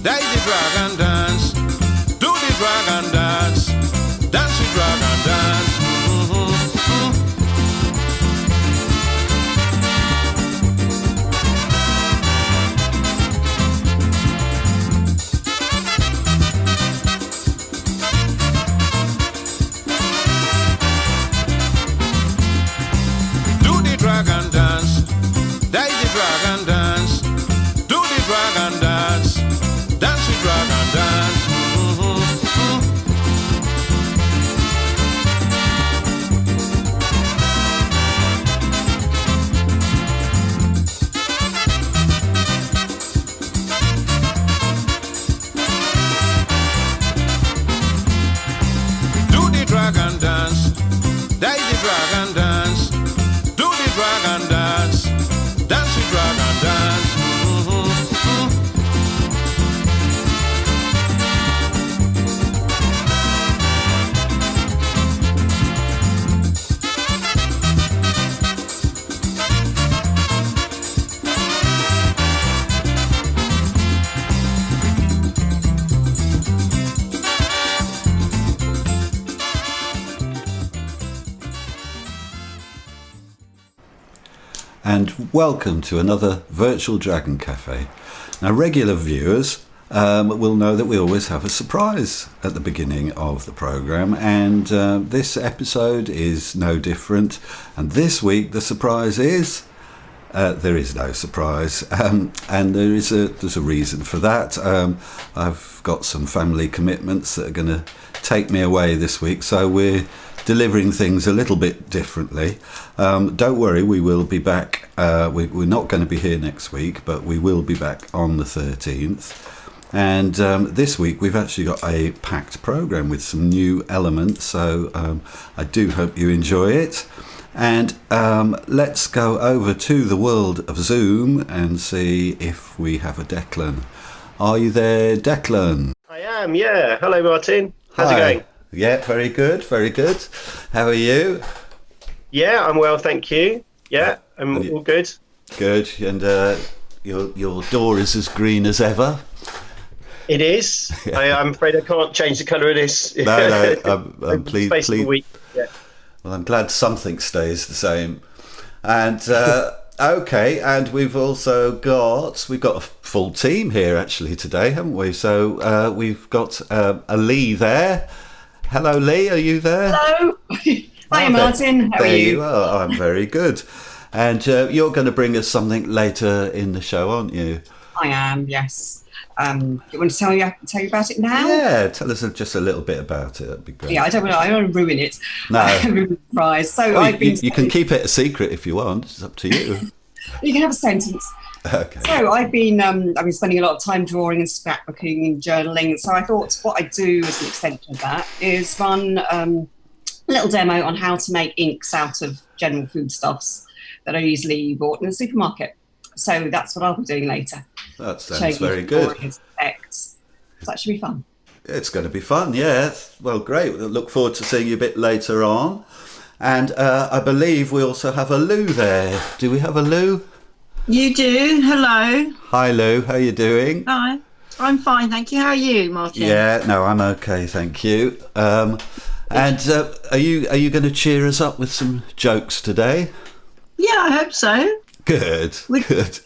Dance the dragon dance. Do the dragon dance. Dance the dragon dance. Do the dragon dance. Dance the dragon dance. Do the dragon dance. Dance the dragon dance. Do the dragon dance. Dance the dragon dance. Do the dragon dance. Dance the dragon dance. And welcome to another Virtual Dragon Cafe. Now, regular viewers will know that we always have a surprise at the beginning of the programme, and this episode is no different. And this week the surprise is there is no surprise, and there's a reason for that. I've got some family commitments that are going to take me away this week, so we're delivering things a little bit differently. Don't worry, we will be back. We're not going to be here next week, but we will be back on the 13th. And this week we've actually got a packed programme with some new elements, so I do hope you enjoy it. And let's go over to the world of Zoom and see if we have a Declan. Are you there, Declan? I am, yeah. Hello, Martin. How's it going? Yeah, very good, very good. How are you? Yeah, I'm well, thank you. Yeah, I'm all good. Good, and your door is as green as ever. It is. I'm afraid I can't change the colour of this. No, I'm pleased. Yeah. Well, I'm glad something stays the same. And okay, and we've got a full team here actually today, haven't we? So we've got a Lee there. Hello, Lee. Are you there? Hello. Hi, Martin. How are you? There are. I'm very good. And you're going to bring us something later in the show, aren't you? I am. Yes. You want to tell you about it now? Yeah, tell us just a little bit about it. That'd be great. Yeah, I don't want to ruin it. No. Ruin the surprise. So well, you can keep it a secret if you want. It's up to you. You can have a sentence. Okay. So I've been spending a lot of time drawing and scrapbooking and journaling. So I thought what I'd do as an extension of that is run a little demo on how to make inks out of general foodstuffs that are easily bought in the supermarket. So that's what I'll be doing later. That sounds very good. Effects. So that should be fun. It's going to be fun, yeah. Well, great. We'll look forward to seeing you a bit later on. And I believe we also have a Lou there. Do we have a Lou? You do. Hello. Hi, Lou. How are you doing? Hi. I'm fine, thank you. How are you, Martin? Yeah, no, I'm okay, thank you. And are you going to cheer us up with some jokes today? Yeah, I hope so. Good. Good.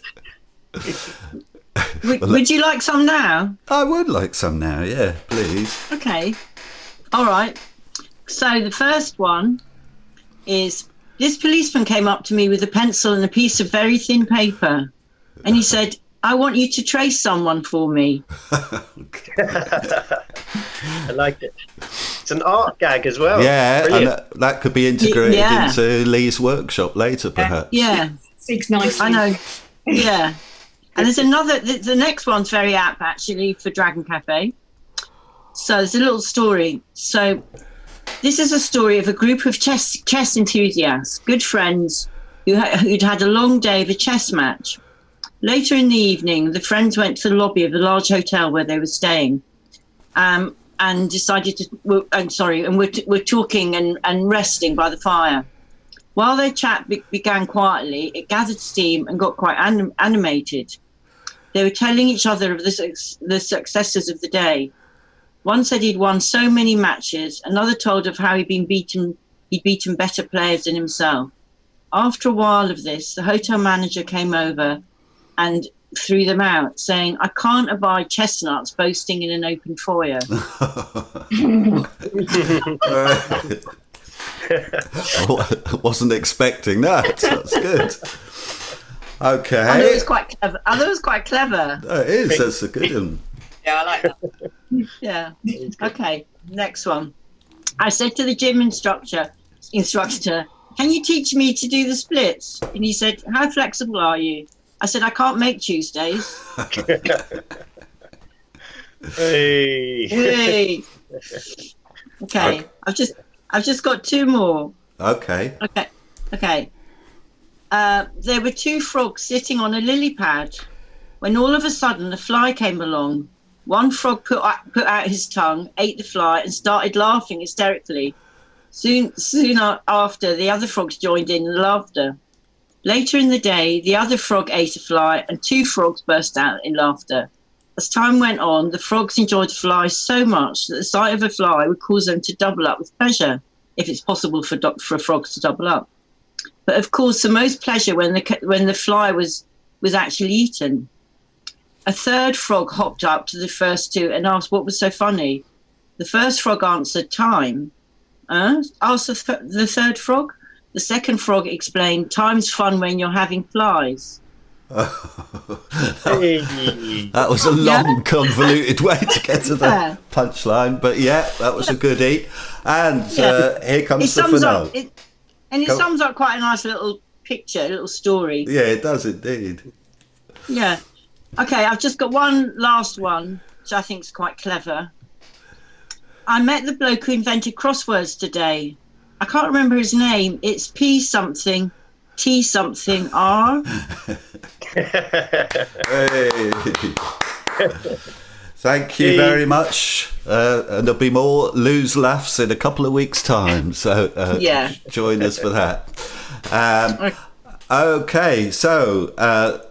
Would you like some now? I would like some now, yeah, please. Okay. All right. So the first one is, this policeman came up to me with a pencil and a piece of very thin paper. And he said, I want you to trace someone for me. I like it. It's an art gag as well. Yeah, and that could be integrated into Lee's workshop later, perhaps. Yeah. Speaks nicely. I know. Yeah. And there's another, the next one's very apt actually for Dragon Cafe. So there's a little story. So this is a story of a group of chess enthusiasts, good friends, who'd had a long day of a chess match. Later in the evening, the friends went to the lobby of the large hotel where they were staying, and decided to. We're talking and resting by the fire. While their chat began quietly, it gathered steam and got quite animated. They were telling each other of the successes of the day. One said he'd won so many matches. Another told of how he'd beaten better players than himself. After a while of this, the hotel manager came over and threw them out, saying, "I can't abide chestnuts boasting in an open foyer." I wasn't expecting that. That's good. Okay. I thought it was quite clever. It is. That's a good one. Yeah, I like that. Yeah. Okay. Next one. I said to the gym instructor, "Can you teach me to do the splits?" And he said, "How flexible are you?" I said, "I can't make Tuesdays." Hey. Hey. Okay. I've just got two more. Okay. Okay. There were two frogs sitting on a lily pad when all of a sudden a fly came along. One frog put out his tongue, ate the fly, and started laughing hysterically. Soon after, the other frogs joined in the laughter. Later in the day, the other frog ate a fly, and two frogs burst out in laughter. As time went on, the frogs enjoyed the fly so much that the sight of a fly would cause them to double up with pleasure, if it's possible for frogs to double up. But of course, the most pleasure when the fly was actually eaten. A third frog hopped up to the first two and asked what was so funny. The first frog answered, "Time." Asked the third frog. The second frog explained, "Time's fun when you're having flies." That was a long, convoluted way to get to the punchline, but yeah, that was a goodie. And here comes the finale. It sums up quite a nice little picture, a little story. Yeah, it does indeed. Yeah. Okay, I've just got one last one, which I think is quite clever. I met the bloke who invented crosswords today. I can't remember his name. It's P something, T something, R. Hey. Thank you very much. And there'll be more Lou's laughs in a couple of weeks' time. So join us for that. Okay, so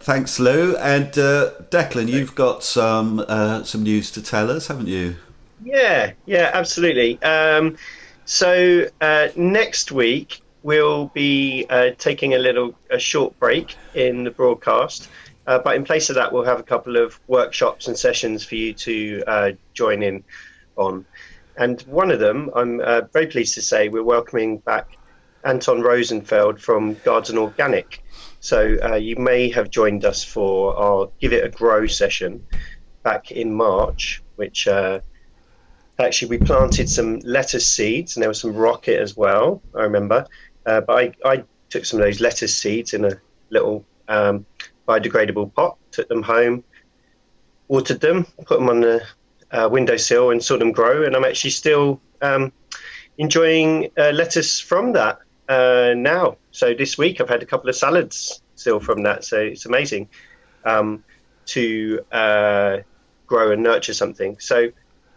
thanks, Lou. And Declan, you've got some news to tell us, haven't you? Yeah, absolutely. So next week we'll be taking a short break in the broadcast, but in place of that we'll have a couple of workshops and sessions for you to join in on. And one of them, I'm very pleased to say, we're welcoming back Anton Rosenfeld from Garden Organic. So you may have joined us for our Give It a Grow session back in March, which actually we planted some lettuce seeds, and there was some rocket as well, I remember. But I took some of those lettuce seeds in a little biodegradable pot, took them home, watered them, put them on the windowsill and saw them grow. And I'm actually still enjoying lettuce from that now. So this week I've had a couple of salads still from that. So it's amazing to grow and nurture something. So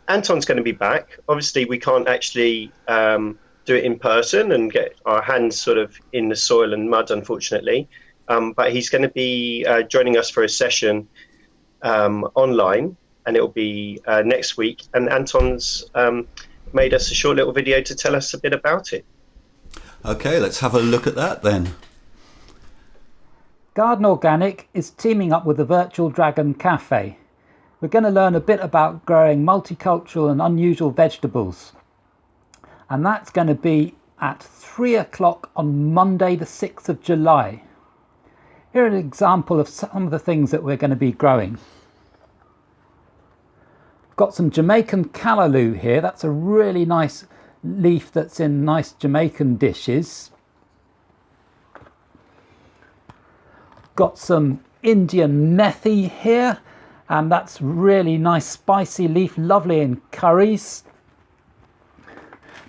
Anton's going to be back. Obviously, we can't actually do it in person and get our hands sort of in the soil and mud, unfortunately. But he's going to be joining us for a session online, and it will be next week. And Anton's made us a short little video to tell us a bit about it. Okay, let's have a look at that then. Garden Organic is teaming up with the Virtual Dragon Cafe. We're going to learn a bit about growing multicultural and unusual vegetables. And that's going to be at 3 o'clock on Monday the 6th of July. Here's an example of some of the things that we're going to be growing. Got some Jamaican callaloo here. That's a really nice leaf that's in nice Jamaican dishes. Got some Indian methi here, and that's really nice spicy leaf, lovely in curries.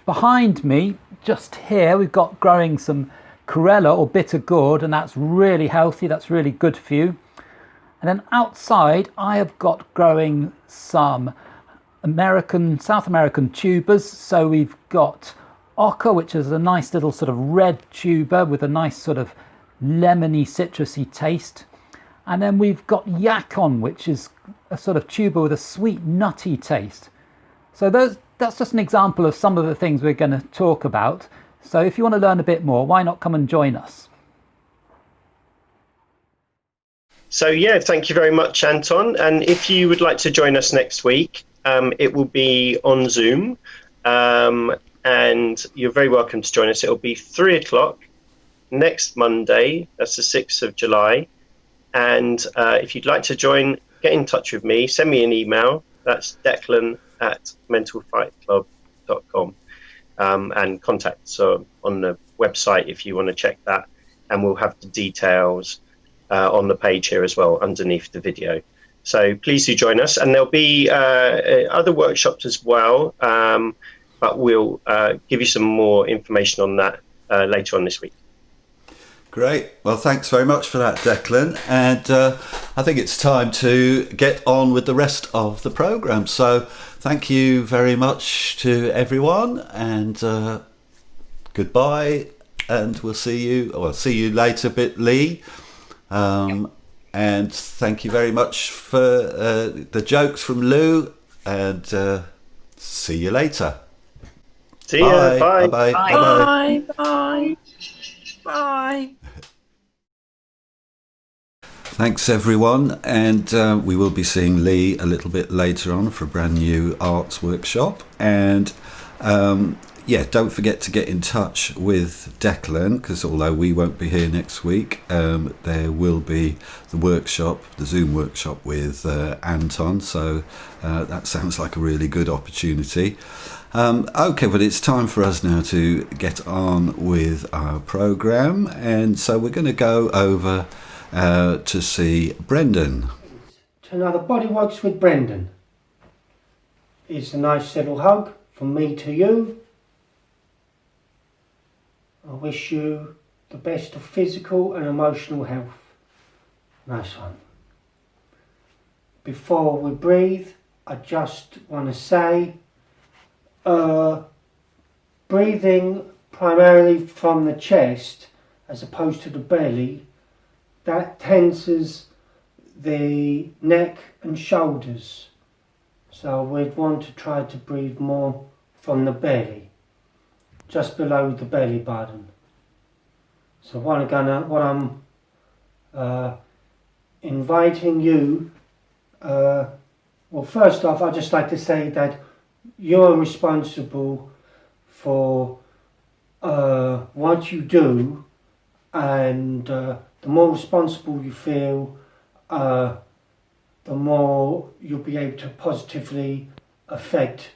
Behind me, just here, we've got growing some Corella or bitter gourd, and that's really healthy, that's really good for you. And then outside, I have got growing some South American tubers. So we've got oca, which is a nice little sort of red tuber with a nice sort of lemony, citrusy taste. And then we've got Yakon, which is a sort of tuber with a sweet, nutty taste. So that's just an example of some of the things we're going to talk about. So if you want to learn a bit more, why not come and join us? So yeah, thank you very much, Anton. And if you would like to join us next week, it will be on Zoom. And you're very welcome to join us. It'll be 3:00 next Monday. That's the 6th of July. And if you'd like to join, get in touch with me. Send me an email. That's declan@mentalfightclub.com. And contact us on the website if you want to check that. And we'll have the details on the page here as well underneath the video. So please do join us. And there'll be other workshops as well. But we'll give you some more information on that later on this week. Great. Well, thanks very much for that, Declan. And I think it's time to get on with the rest of the programme. So thank you very much to everyone, and goodbye. And we'll see you later, Lee. And thank you very much for the jokes from Lou, and see you later. See ya. Bye. Bye. Bye. Bye. Bye. Thanks, everyone. And we will be seeing Lee a little bit later on for a brand new arts workshop. And don't forget to get in touch with Declan, because although we won't be here next week, there will be the Zoom workshop with Anton. So that sounds like a really good opportunity. Okay, but it's time for us now to get on with our programme. And so we're going to go over to see Brendan. To another Bodyworks with Brendan. It's a nice little hug from me to you. I wish you the best of physical and emotional health. Nice one. Before we breathe, I just want to say, breathing primarily from the chest as opposed to the belly, that tenses the neck and shoulders. So we'd want to try to breathe more from the belly, just below the belly button. So what I'm inviting you, well, first off, I'd just like to say that you're responsible for what you do, and the more responsible you feel, the more you'll be able to positively affect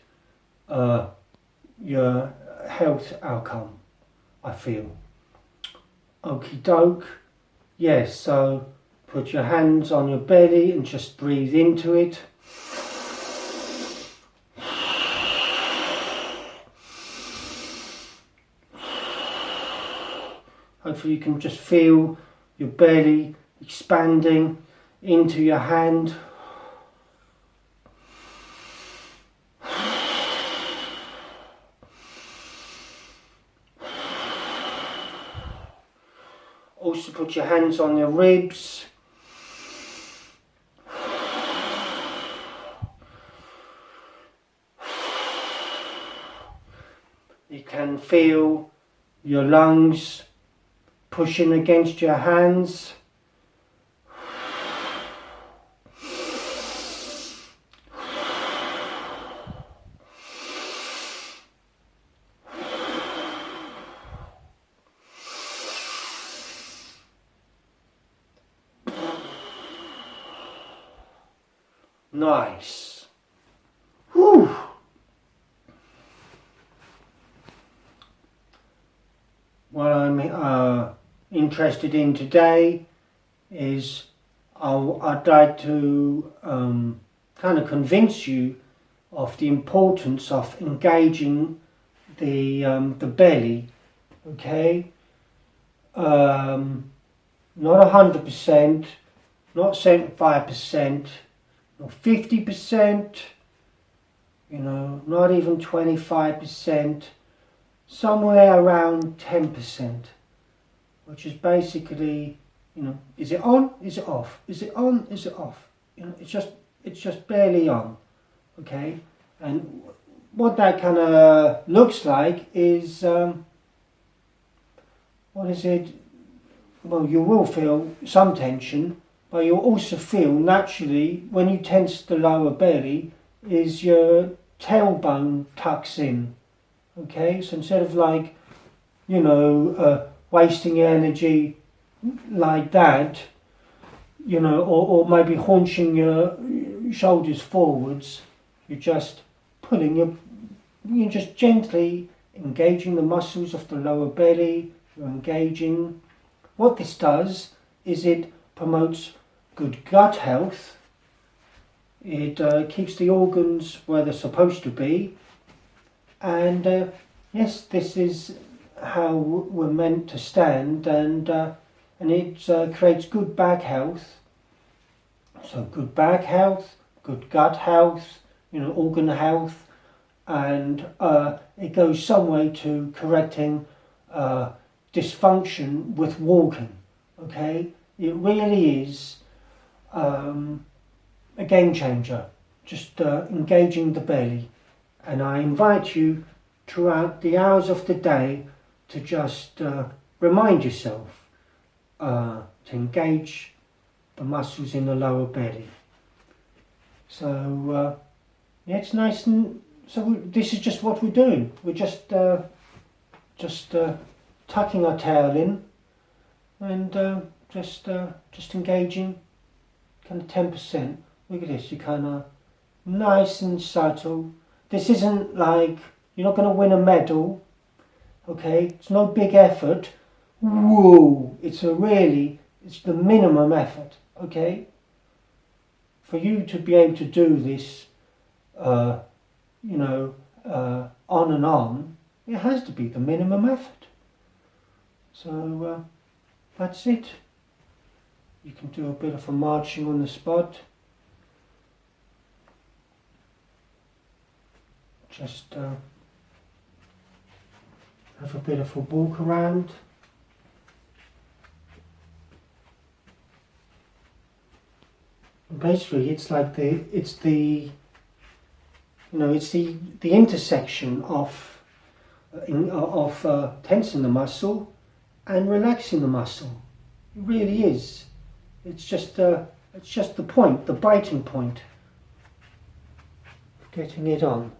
your health outcome, I feel. Okie doke. Yes, so put your hands on your belly and just breathe into it. Hopefully you can just feel your belly expanding into your hand. Also put your hands on your ribs. You can feel your lungs pushing against your hands. Nice. Whew. What I'm interested in today is I'd like to kind of convince you of the importance of engaging the belly. Okay, not 100%, not 75%. 50%, not even 25%, somewhere around 10%, which is basically You know, is it on? Is it off? Is it on? Is it off? You know, it's just barely on. Okay, and what that kind of looks like is what is it? Well, you will feel some tension, but you'll also feel naturally when you tense the lower belly is your tailbone tucks in. Okay, so instead of like, you know, wasting energy like that, you know, or maybe haunching your shoulders forwards, you're just you're just gently engaging the muscles of the lower belly. You're engaging. What this does is it promotes good gut health. It keeps the organs where they're supposed to be. And yes, this is how we're meant to stand, and it creates good back health. So good back health, good gut health, you know, organ health, and it goes some way to correcting dysfunction with walking. Okay, it really is a game changer. Just engaging the belly, and I invite you throughout the hours of the day to just remind yourself to engage the muscles in the lower belly. So yeah, it's nice, and so this is just what we're doing. We're just tucking our tail in and just engaging kind of 10%. Look at this, you kind of nice and subtle. This isn't like, you're not going to win a medal, okay? It's no big effort. Whoa! It's the minimum effort, okay? For you to be able to do this, you know, on and on, it has to be the minimum effort. So that's it. You can do a bit of a marching on the spot. Just have a bit of a walk around. And basically, it's like the intersection of tensing the muscle and relaxing the muscle. It really is. It's just the point, the biting point of getting it on.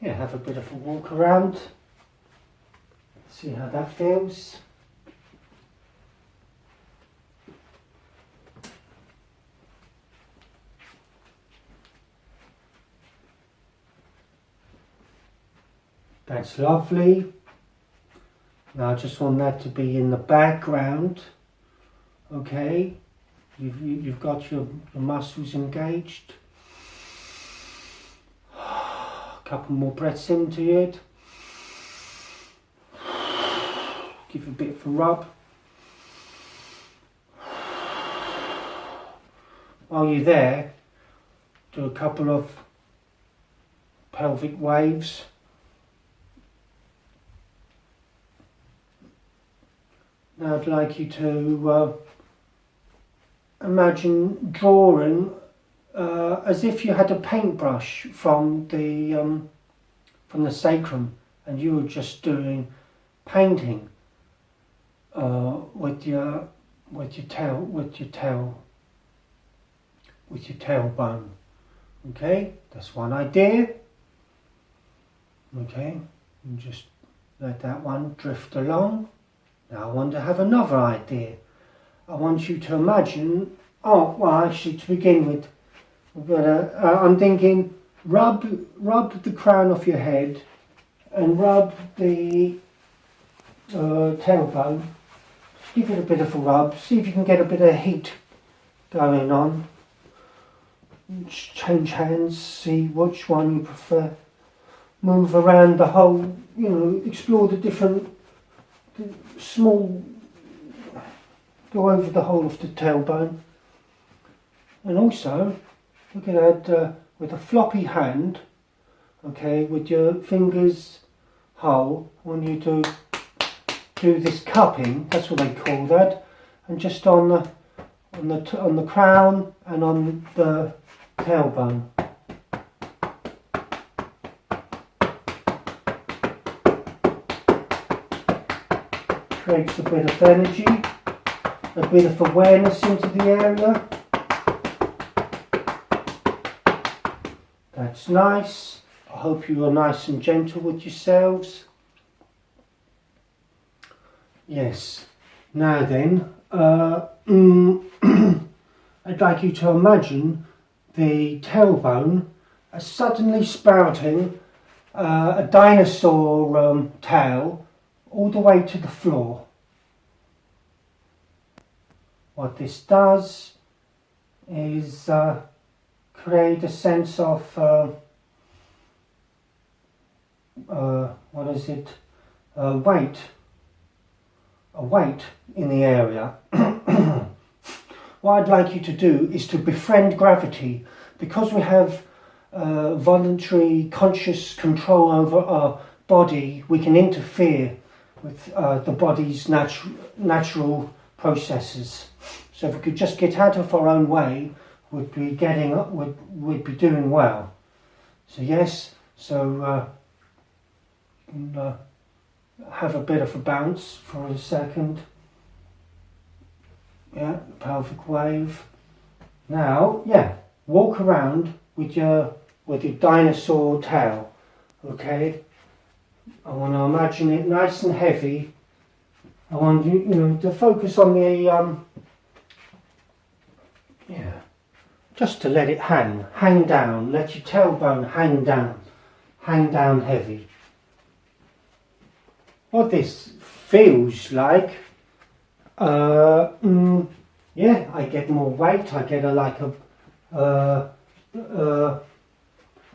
Yeah, have a bit of a walk around. See how that feels. That's lovely. Now I just want that to be in the background. Okay, you've got your muscles engaged. A couple more breaths into it. Give it a bit of a rub. While you're there, do a couple of pelvic waves. Now I'd like you to imagine drawing as if you had a paintbrush from the sacrum, and you were just doing painting with your tailbone. Okay, that's one idea. Okay, and just let that one drift along. Now I want to have another idea. I want you to imagine, actually to begin with, I'm thinking rub the crown of your head and rub the tailbone. Give it a bit of a rub, see if you can get a bit of heat going on. Change hands, see which one you prefer. Move around the whole, explore the different go over the whole of the tailbone. And also, look at that with a floppy hand, okay, with your fingers whole, when you do do this cupping, that's what they call that, and just on the crown and on the tailbone. Creates a bit of energy, a bit of awareness into the area. That's nice. I hope you are nice and gentle with yourselves. Yes. Now then, I'd like you to imagine the tailbone as suddenly sprouting a dinosaur tail all the way to the floor. What this does is create a sense of a weight in the area. What I'd like you to do is to befriend gravity. Because we have voluntary conscious control over our body, we can interfere with the body's natural processes. So if we could just get out of our own way, we'd be doing well. So yes, have a bit of a bounce for a second. Yeah, pelvic wave. Now, yeah, walk around with your dinosaur tail. Okay. I want to imagine it nice and heavy. I want you to focus on the just to let it hang down. Let your tailbone hang down heavy. What this feels like, I get more weight. I get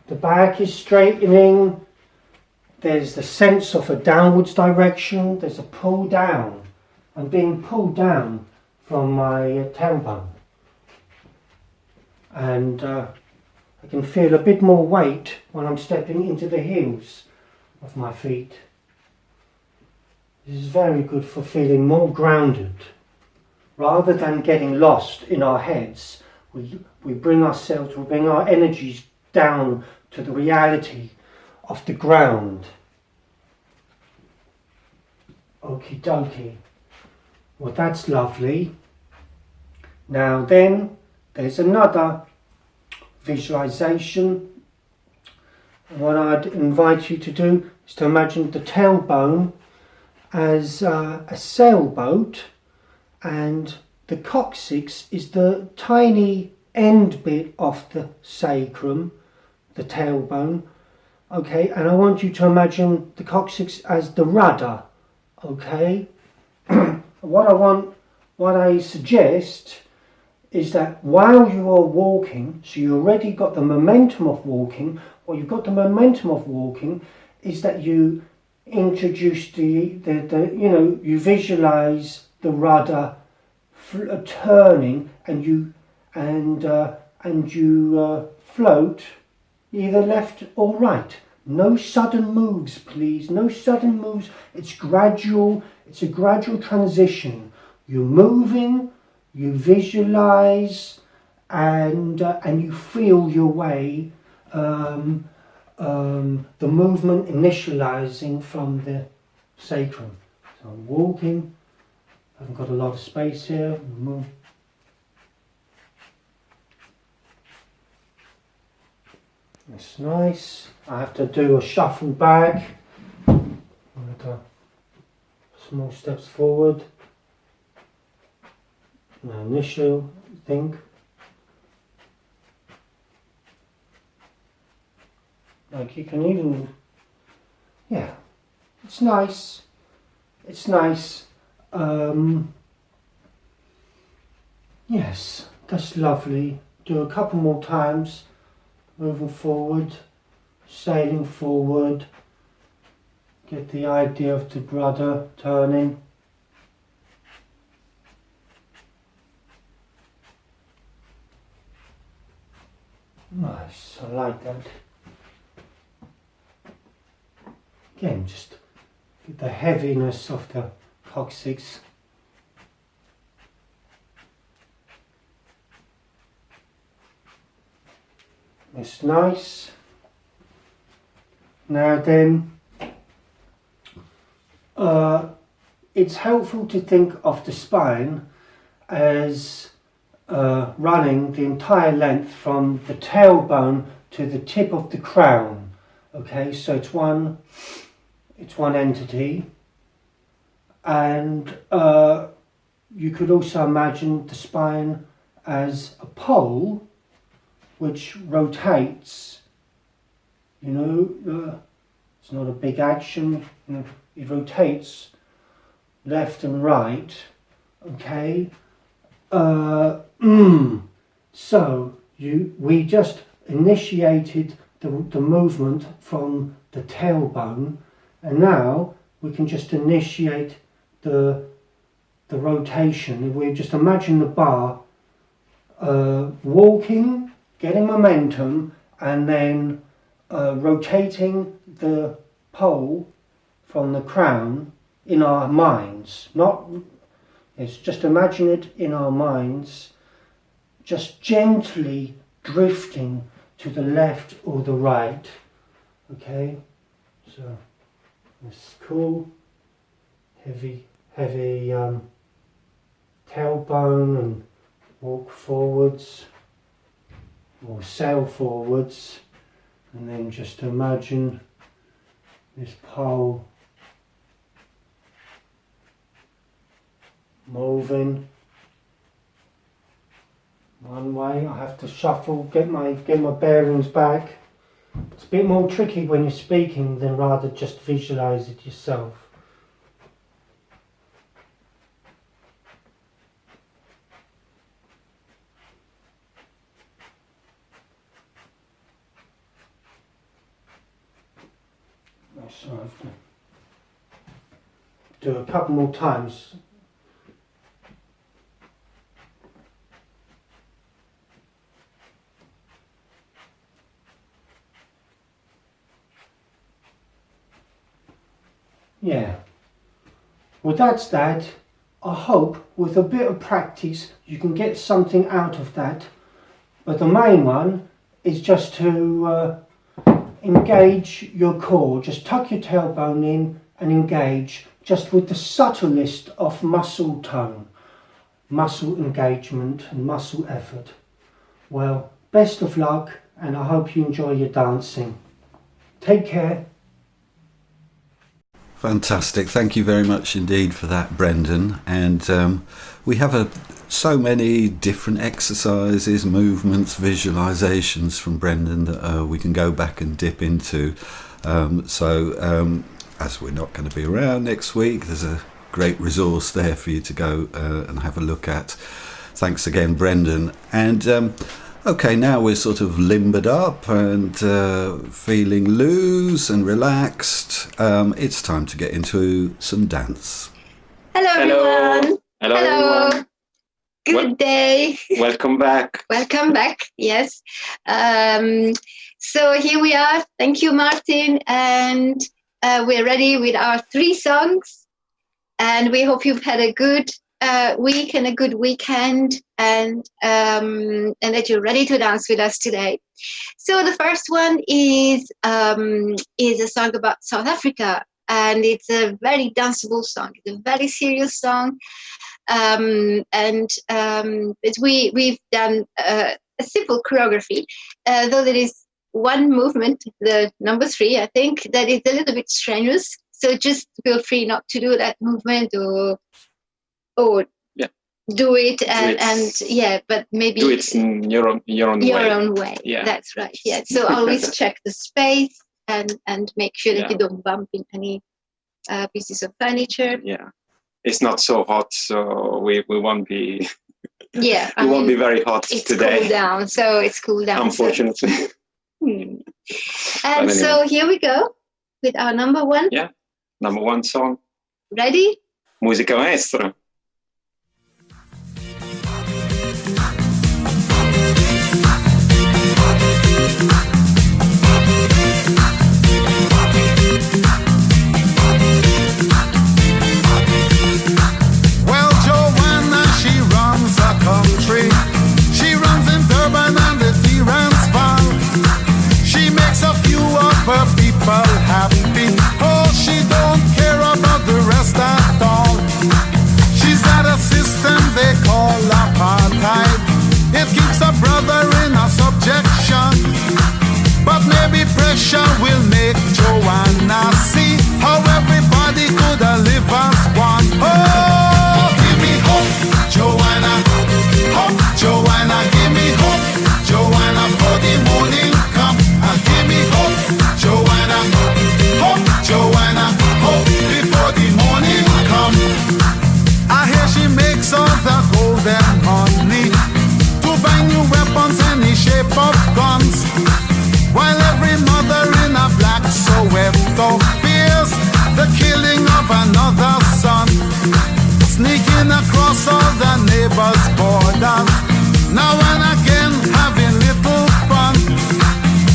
the back is straightening. There's the sense of a downwards direction. There's a pull down. I'm being pulled down from my tailbone. And I can feel a bit more weight when I'm stepping into the heels of my feet. This is very good for feeling more grounded. Rather than getting lost in our heads, we bring our energies down to the reality of the ground. Okie dokie. Well, that's lovely. Now then, there's another visualization. What I'd invite you to do is to imagine the tailbone as a sailboat, and the coccyx is the tiny end bit of the sacrum, the tailbone. Okay, and I want you to imagine the coccyx as the rudder. Okay, what I suggest is that while you are walking, so you already got the momentum of walking, is that you introduce you visualize the rudder turning, and you float either left or right. No sudden moves, please. No sudden moves. It's gradual. It's a gradual transition. You're moving, you visualize, and you feel your way. The movement initializing from the sacrum. So I'm walking. I haven't got a lot of space here. Move. It's nice. I have to do a shuffle back. Small steps forward. An initial thing. Like you can even, it's nice. It's nice. Yes, that's lovely. Do a couple more times. Moving forward, sailing forward. Get the idea of the rudder turning. Nice, I like that. Again, just get the heaviness of the coccyx. It's nice. Now then, it's helpful to think of the spine as running the entire length from the tailbone to the tip of the crown. Okay, so it's one entity, and you could also imagine the spine as a pole which rotates. You know, it's not a big action. You know, it rotates left and right. Okay. So we just initiated the movement from the tailbone, and now we can just initiate the rotation. If we just imagine the bar walking, getting momentum, and then rotating the pole from the crown in our minds. It's just imagine it in our minds, just gently drifting to the left or the right. Okay, so it's cool, heavy tailbone, and walk forwards or sail forwards, and then just imagine this pole moving one way. I have to shuffle, get my bearings back. It's a bit more tricky when you're speaking than rather just visualize it yourself. So I have to do a couple more times. Yeah. Well, that's that. I hope with a bit of practice you can get something out of that. But the main one is just to engage your core. Just tuck your tailbone in and engage just with the subtlest of muscle tone, muscle engagement and muscle effort. Well, best of luck, and I hope you enjoy your dancing. Take care. Fantastic. Thank you very much indeed for that, Brendan. And we have so many different exercises, movements, visualizations from Brendan that we can go back and dip into. As we're not going to be around next week, there's a great resource there for you to go and have a look at. Thanks again, Brendan. And okay, now we're sort of limbered up and feeling loose and relaxed. It's time to get into some dance. Hello, everyone. Hello, everyone. Good day. Welcome back. Welcome back. Yes. So here we are. Thank you, Martin. And we're ready with our 3 songs. And we hope you've had a good week and a good weekend, and that you're ready to dance with us today. So the first one is a song about South Africa, and it's a very danceable song. It's a very serious song, we've done a simple choreography, though there is one movement, the number 3, I think, that is a little bit strenuous. So just feel free not to do that movement or do it but maybe do it in your own way. Yeah, that's right. Yeah, so always check the space and make sure that you don't bump in any pieces of furniture. Yeah, it's not so hot, so we won't be. Yeah, we won't be very hot it's today. It's cool down. Unfortunately. And anyway. So here we go with our number 1. Yeah, number 1 song. Ready? Musica maestra. them money to buy new weapons, any shape of guns. While every mother in a black Soweto fears the killing of another son, sneaking across all the neighbors' borders, now and again having little fun.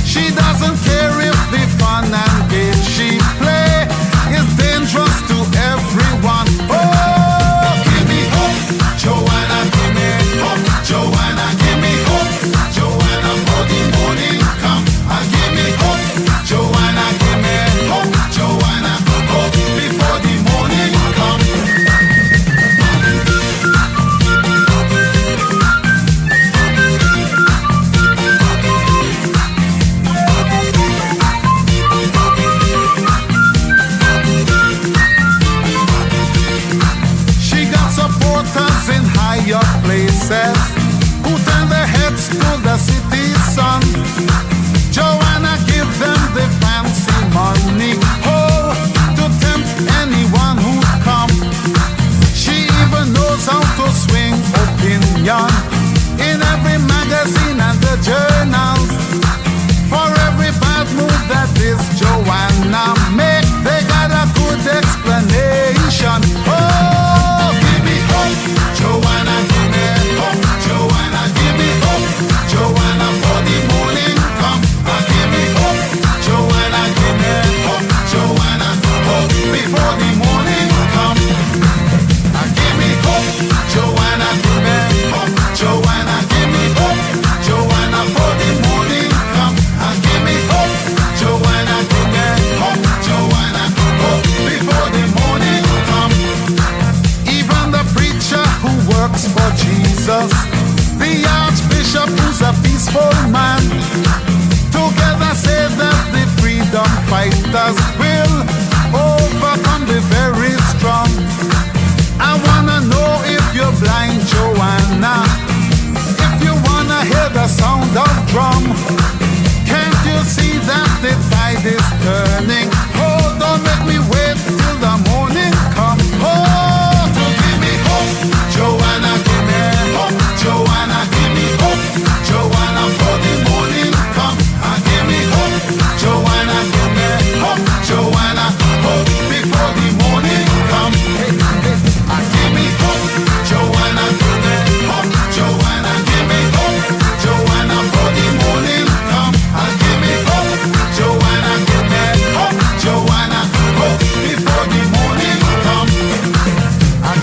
She doesn't care if the fun and game she play is dangerous to everyone. Oh, give me hope, Joanna, give me hope, Joanna, give me hope, Joanna, for the morning come. Give me hope, Joanna, give me hope, Joanna, hope before the morning come. She got supporters in higher places who turn their heads to the city sun. Joanna give them the fancy money, oh, to tempt anyone who come. She even knows how to swing opinion in every magazine and the journals. For every bad move that this Joanna make, they got a good explanation. Oh, give me hope, Joanna, give me hope, Joanna, give me hope, Joanna, for the morning come. Give me hope, Joanna, give me hope, Joanna, hope before the morning come. Give me hope, Joanna, give me hope, Joanna, give me hope, Joanna, for the morning come. Give me hope, Joanna, give me hope, Joanna, hope before the morning come. Even the preacher who works for Jesus, the archbishop who's a peaceful man, together say that the freedom fighters will overcome the very strong. I wanna know if you're blind, Joanna, if you wanna hear the sound of drum. Can't you see that the tide is turning? Oh, don't make me wait till the morning come. Oh, to give me hope, Joanna, give me hope, Joanna, give me hope, Joanna, for the morning come. Give me hope, Joanna, give me hope, Joanna, hope before the morning come. Give me hope, Joanna, give me hope, Joanna, give me hope, Joanna, for the morning come. Give me hope, Joanna, give me hope, Joanna, hope before the morning come.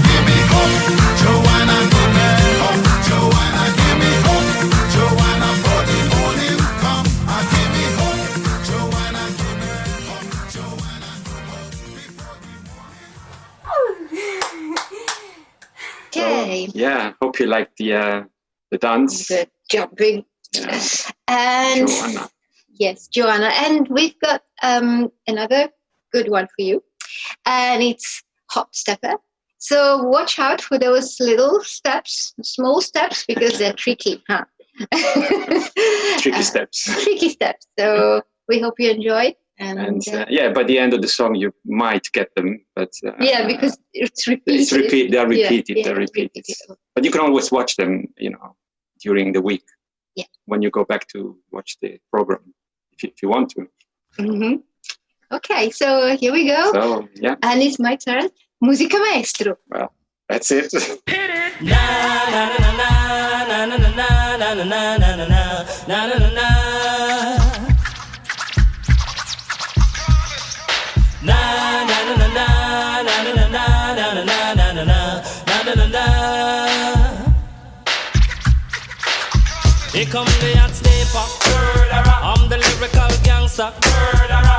Give me hope, Joanna, give me hope, Joanna, give me hope, Joanna, for the morning come. Give me hope, Joanna, give me hope, Joanna, hope before the morning. Okay. Yeah, hope you like the dance. The jumping. Yeah. And Joanna. yes, Joanna. And we've got another good one for you. And it's hop stepper. So watch out for those little steps, small steps, because they're tricky, huh? Tricky steps. Tricky steps. So we hope you enjoy. And yeah, by the end of the song, you might get them, but yeah, because it's repeated. It's they're repeated. Yeah, they're repeated. But you can always watch them, during the week. Yeah. When you go back to watch the program, if you want to. Mm-hmm. Okay, so here we go. So yeah. And it's my turn. Musica maestro. Well, that's it. Here come the hot stepper. I'm the lyrical gangster.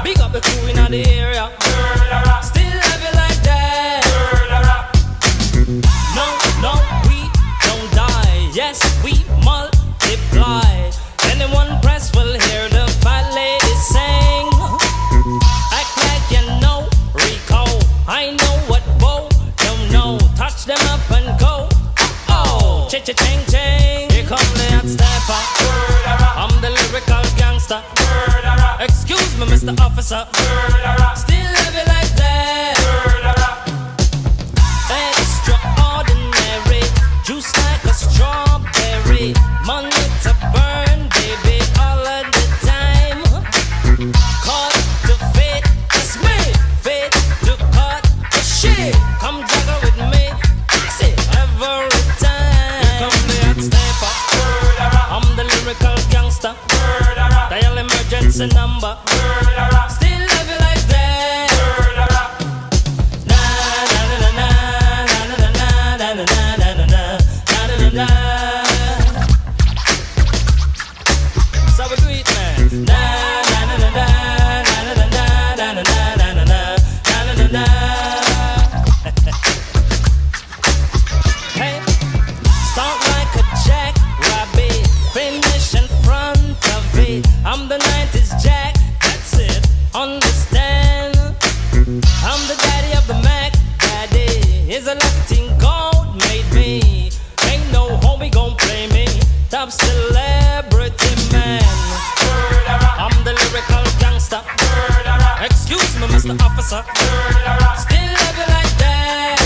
Big up the crew in the area. Still have it like that. No, we don't die. Yes, we multiply. Anyone press will hear the fat lady sing. Act like you know Rico. I know what Bo don't know. Touch them up and go. Oh, cha-cha-ching-ching. Here come the hot stepper. I'm the lyrical gangster. Excuse me, Mr. Officer. Still have it like that. Extraordinary. Juice like hot stepper. I'm the lyrical gangster. Dial emergency number. Still love you like that. Na na na na na na na na na na na na na na. So we do it, man. Na na na na na na na na na na na na na na na. Hey, start like a jackrabbit, finish in front of it. I'm the 90s Jack, that's it. Understand? I'm the daddy of the Mac. Daddy is a lucky thing God made me. Ain't no homie gon' play me. Top celebrity man. I'm the lyrical gangster. Excuse me, Mr. Officer. Still love you like that.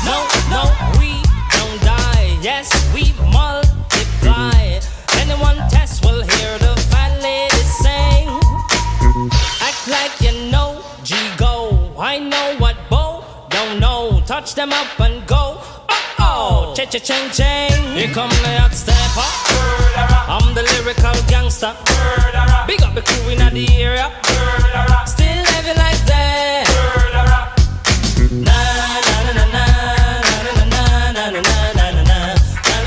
No, no, we don't die. Yes, we multiply. Anyone test will hear the fat lady sing. Act like you know, G-Go. I know what Bo don't know. Touch them up and go. Oh, cha-cha-ching-ching. Here come the hot stepper. I'm the lyrical gangster. Big up the crew in the area. Still love you like that. Na na na na na na na na na na na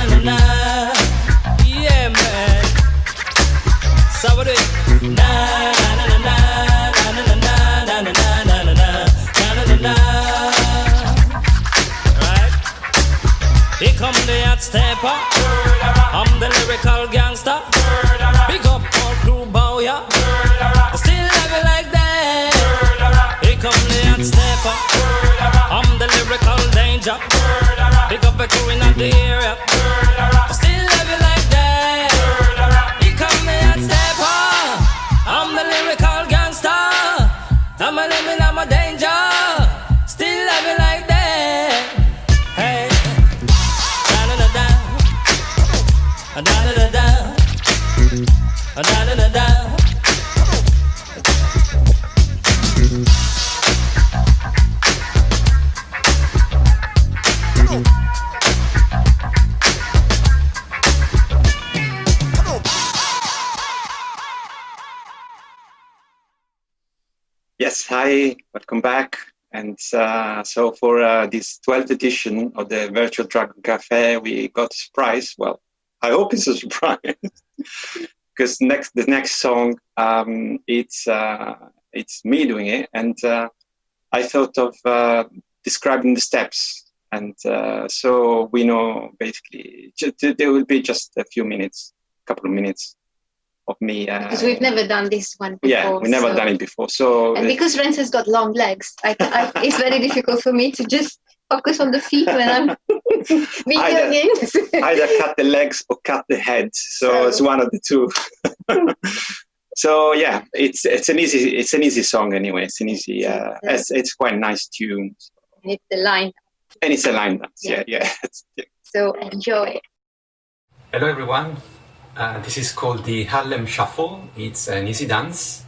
na na. Yeah, man. So what do it? Na na na na na na na na na na na na na. Right? Here come the hot stepper. I'm the lyrical gangster. Big up all crew bow, yeah. Still love you like that. Here come the hot stepper. I'm the lyrical danger. Big up the crew in the area. Still love you like that. Here come the hot stepper. I'm the lyrical gangster. I'm a living, I'm a danger. Still love you like that. Hey, da da da da, da da da da, da da da da. Yes, hi, welcome back. And so for this 12th edition of the Virtual Dragon Cafe, we got a surprise. Well, I hope it's a surprise because the next song, it's me doing it, and I thought of describing the steps, and so we know basically there will be just a couple of minutes of me. Because we've never done this one before. Yeah, we've never done it before. So and because Renz has got long legs, it's very difficult for me to just focus on the feet when I'm videoing. Either cut the legs or cut the head. So it's one of the two. So yeah, it's an easy song anyway. It's an easy. It's quite a nice tune. And it's the line. And it's a line dance. Yeah. So enjoy. Hello everyone. This is called the Harlem Shuffle. It's an easy dance,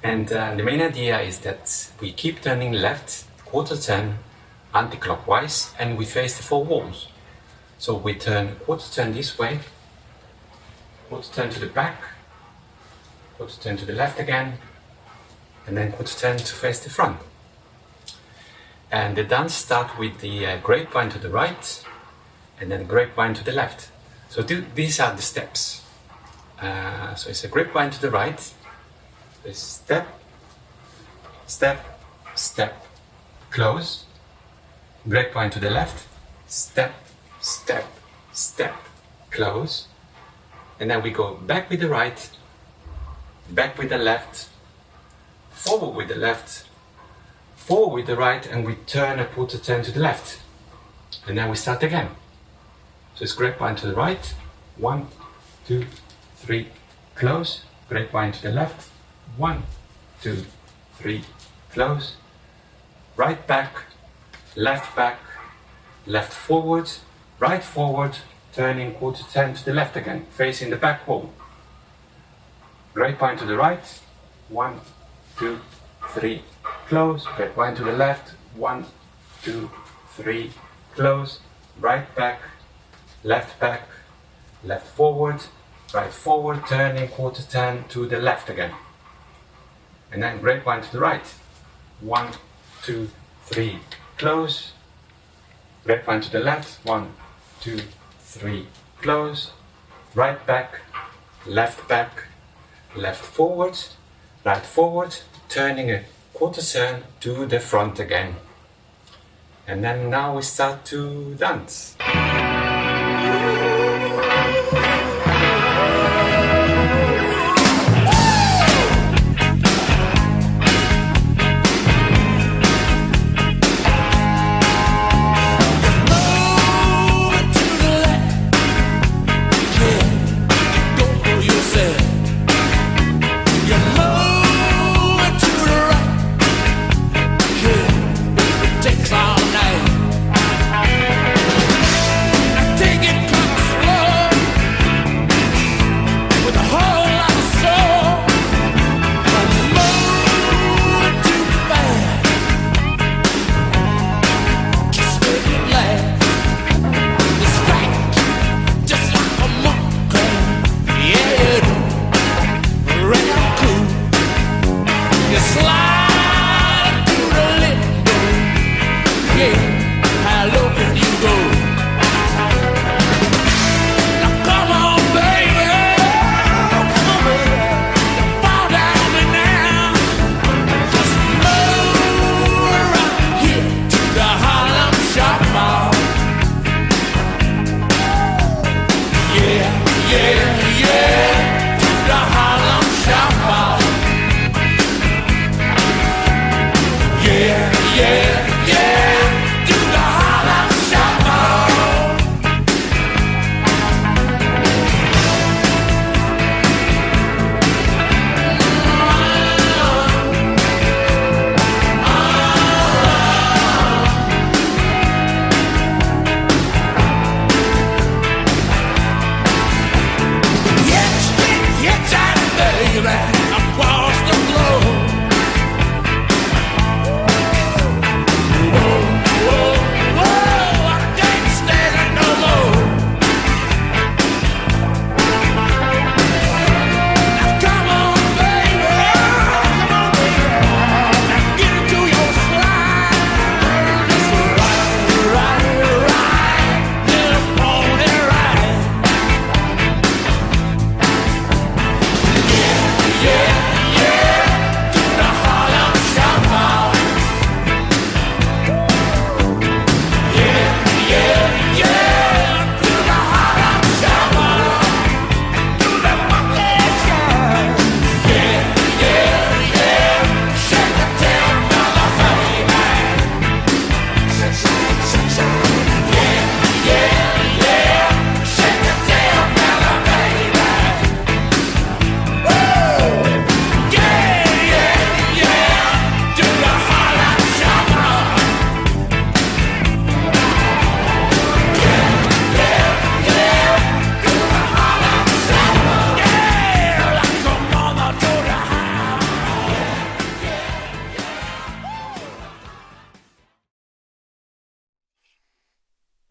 and the main idea is that we keep turning left, quarter turn, anti-clockwise, and we face the four walls. So we turn quarter turn this way, quarter turn to the back, quarter turn to the left again, and then quarter turn to face the front. And the dance starts with the grapevine to the right, and then the grapevine to the left. So these are the steps. So it's a grapevine to the right, it's step, step, step, close, grapevine to the left, step, step, step, close, and then we go back with the right, back with the left, forward with the left, forward with the right, and we turn a quarter turn to the left, and then we start again. So it's grapevine to the right, 1, 2, 3, close, grapevine to the left, 1, 2, 3, close, right back, left forward, right forward, turning quarter turn to the left again, facing the back wall. Grapevine to the right, 1, 2, 3, close, grapevine to the left, 1, 2, 3, close, right back, left back, left forward, turning quarter turn to the left again. And then grapevine to the right. 1, 2, 3, close. Grapevine to the left. 1, 2, 3, close. Right back, left forward, right forward, turning a quarter turn to the front again. And then now we start to dance.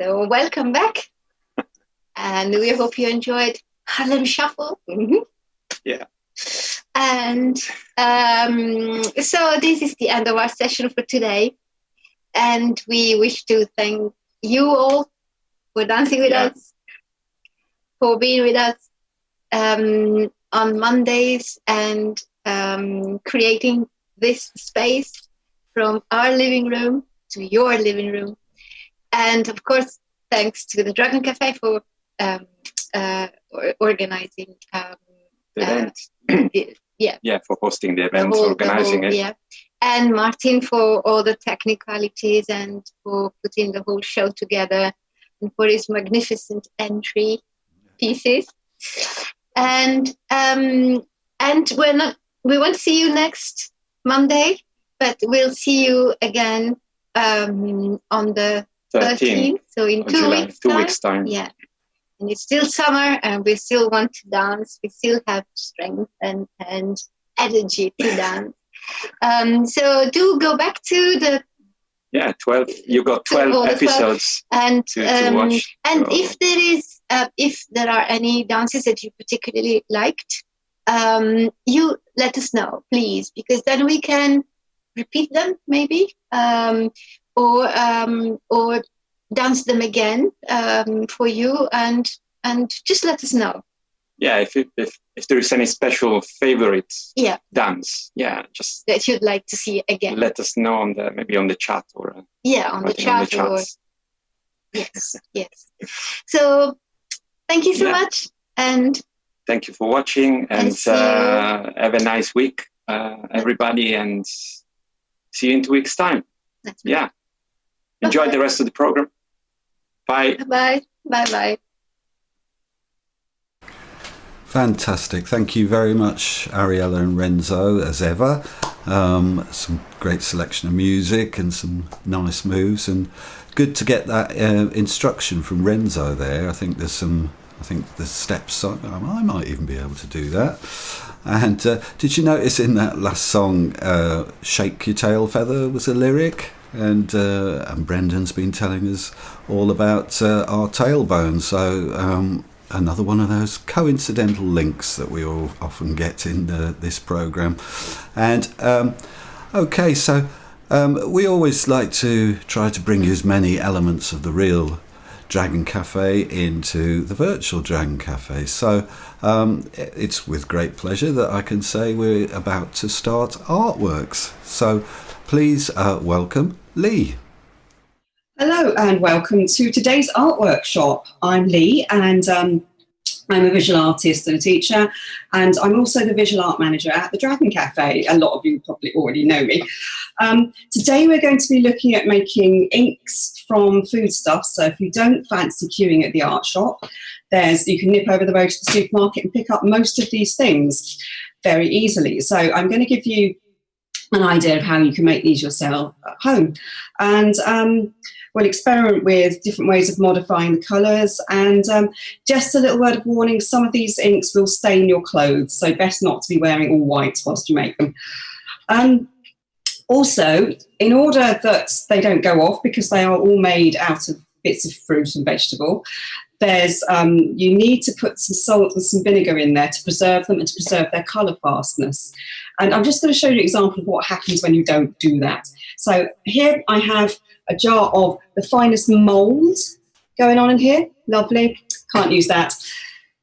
So welcome back, and we hope you enjoyed Harlem Shuffle. Yeah. And so this is the end of our session for today, and we wish to thank you all for dancing with us, for being with us on Mondays, and creating this space from our living room to your living room. And of course, thanks to the Dragon Cafe for organizing the event. For hosting the event, organizing it. Yeah. And Martin for all the technicalities and for putting the whole show together and for his magnificent entry pieces. And we won't see you next Monday, but we'll see you again on the 13th, so in 2 weeks' time. 2 weeks' time. Yeah. And it's still summer and we still want to dance. We still have strength and energy to dance. So do go back to Yeah, 12. You got 12 episodes and to watch. And So- if there are any dances that you particularly liked, you let us know, please, because then we can repeat them maybe, or dance them again for you, and just let us know. Yeah, if there is any special favorite Yeah. dance, just That you'd like to see again. let us know on the chat or On the writing on chat or chats. yes. So thank you so Yeah. much, and Thank you for watching, and see you. have a nice week, everybody, and see you in 2 weeks' time. Yeah. Enjoy the rest of the program. Bye. Bye. Fantastic. Thank you very much, Ariella and Renzo, as ever. Some great selection of music and some nice moves, and good to get that instruction from Renzo there. I think the steps, I might even be able to do that. And did you notice in that last song, Shake Your Tail Feather was a lyric? And Brendan's been telling us all about our tailbone. So another one of those coincidental links that we all often get in this programme. And okay, so we always like to try to bring you as many elements of the real Dragon Cafe into the virtual Dragon Cafe. So it's with great pleasure that I can say we're about to start Artworks. So please welcome Lee. Hello and welcome to today's art workshop. I'm Lee, and I'm a visual artist and a teacher, and I'm also the visual art manager at the Dragon Cafe. A lot of you probably already know me. Today we're going to be looking at making inks from foodstuffs. So if you don't fancy queuing at the art shop, you can nip over the road to the supermarket and pick up most of these things very easily. So I'm going to give you an idea of how you can make these yourself at home. And we'll experiment with different ways of modifying the colours, and just a little word of warning, some of these inks will stain your clothes, so best not to be wearing all white whilst you make them. Also, in order that they don't go off, because they are all made out of bits of fruit and vegetable, you need to put some salt and some vinegar in there to preserve them and to preserve their colour fastness. And I'm just going to show you an example of what happens when you don't do that. So here I have a jar of the finest mould going on in here. Lovely. Can't use that.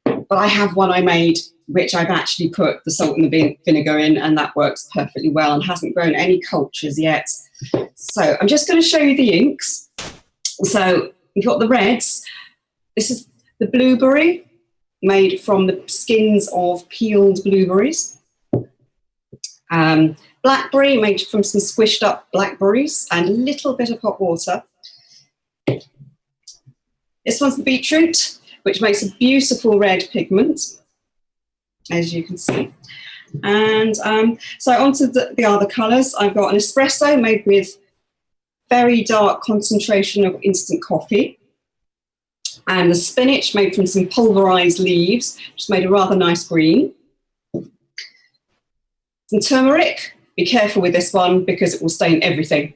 But I have one I made, which I've actually put the salt and the vinegar in, and that works perfectly well and hasn't grown any cultures yet. So I'm just going to show you the inks. So we've got the reds. This is the blueberry, made from the skins of peeled blueberries. Blackberry, made from some squished up blackberries and a little bit of hot water. This one's the beetroot, which makes a beautiful red pigment, as you can see. And so onto the other colours. I've got an espresso made with very dark concentration of instant coffee. And the spinach made from some pulverised leaves, which made a rather nice green. Some turmeric. Be careful with this one because it will stain everything.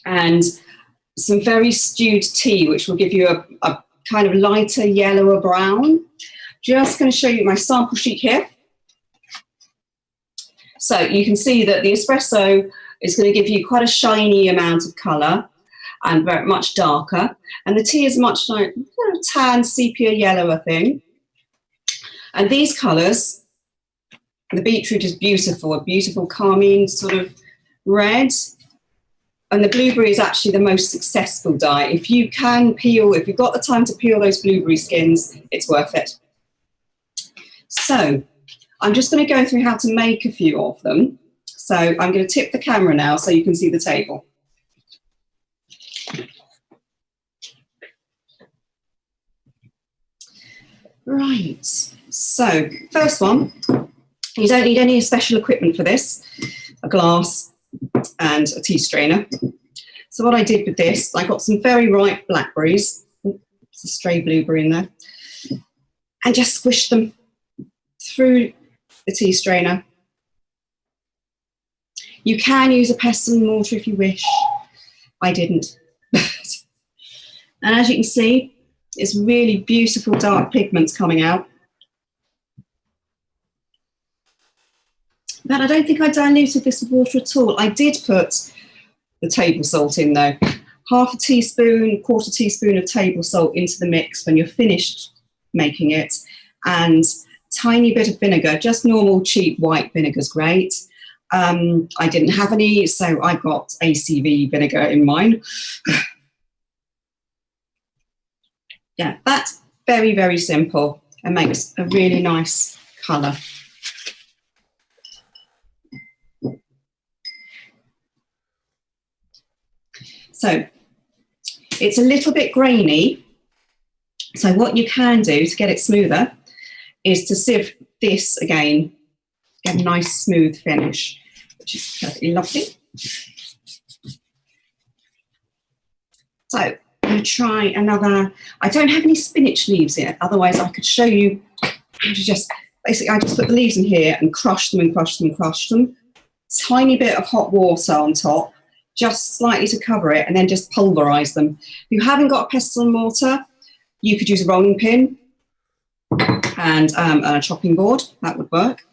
And some very stewed tea, which will give you a kind of lighter yellower brown. Just going to show you my sample sheet here. So you can see that the espresso is going to give you quite a shiny amount of colour and very much darker. And the tea is much like a tan, sepia yellower thing. And these colours, the beetroot is beautiful, a beautiful carmine sort of red. And the blueberry is actually the most successful dye. If you can peel, if you've got the time to peel those blueberry skins, it's worth it. So I'm just going to go through how to make a few of them. So I'm going to tip the camera now so you can see the table. Right, so first one, you don't need any special equipment for this, a glass and a tea strainer. So what I did with this, I got some very ripe blackberries, there's a stray blueberry in there, and just squished them through the tea strainer. You can use a pestle and mortar if you wish. I didn't. And as you can see, it's really beautiful dark pigments coming out. But I don't think I diluted this with water at all. I did put the table salt in though. Half a teaspoon, quarter teaspoon of table salt into the mix when you're finished making it, and tiny bit of vinegar, just normal cheap white vinegar's great. I didn't have any, so I got ACV vinegar in mine. Yeah, that's very, very simple and makes a really nice colour. So it's a little bit grainy. So what you can do to get it smoother is to sieve this again, get a nice smooth finish, which is perfectly lovely. So I'm going to try another. I don't have any spinach leaves yet, otherwise I could show you how to just, basically I just put the leaves in here and crush them and crush them and crush them. Tiny bit of hot water on top, just slightly to cover it, and then just pulverise them. If you haven't got a pestle and mortar, you could use a rolling pin and a chopping board, that would work.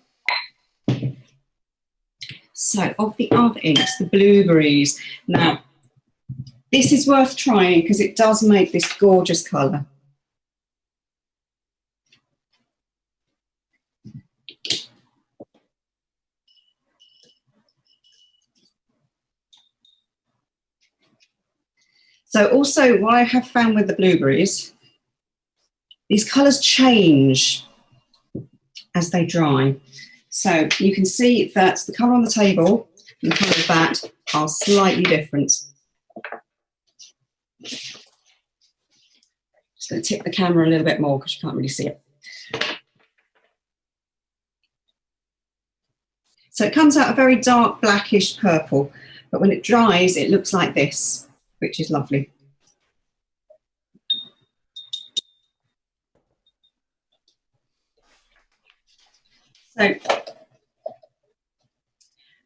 So of the other inks, the blueberries. Now, this is worth trying because it does make this gorgeous colour. So also what I have found with the blueberries, these colours change as they dry. So you can see that the colour on the table and the colour of that are slightly different. Just going to tip the camera a little bit more because you can't really see it. So it comes out a very dark blackish purple, but when it dries it looks like this, which is lovely. So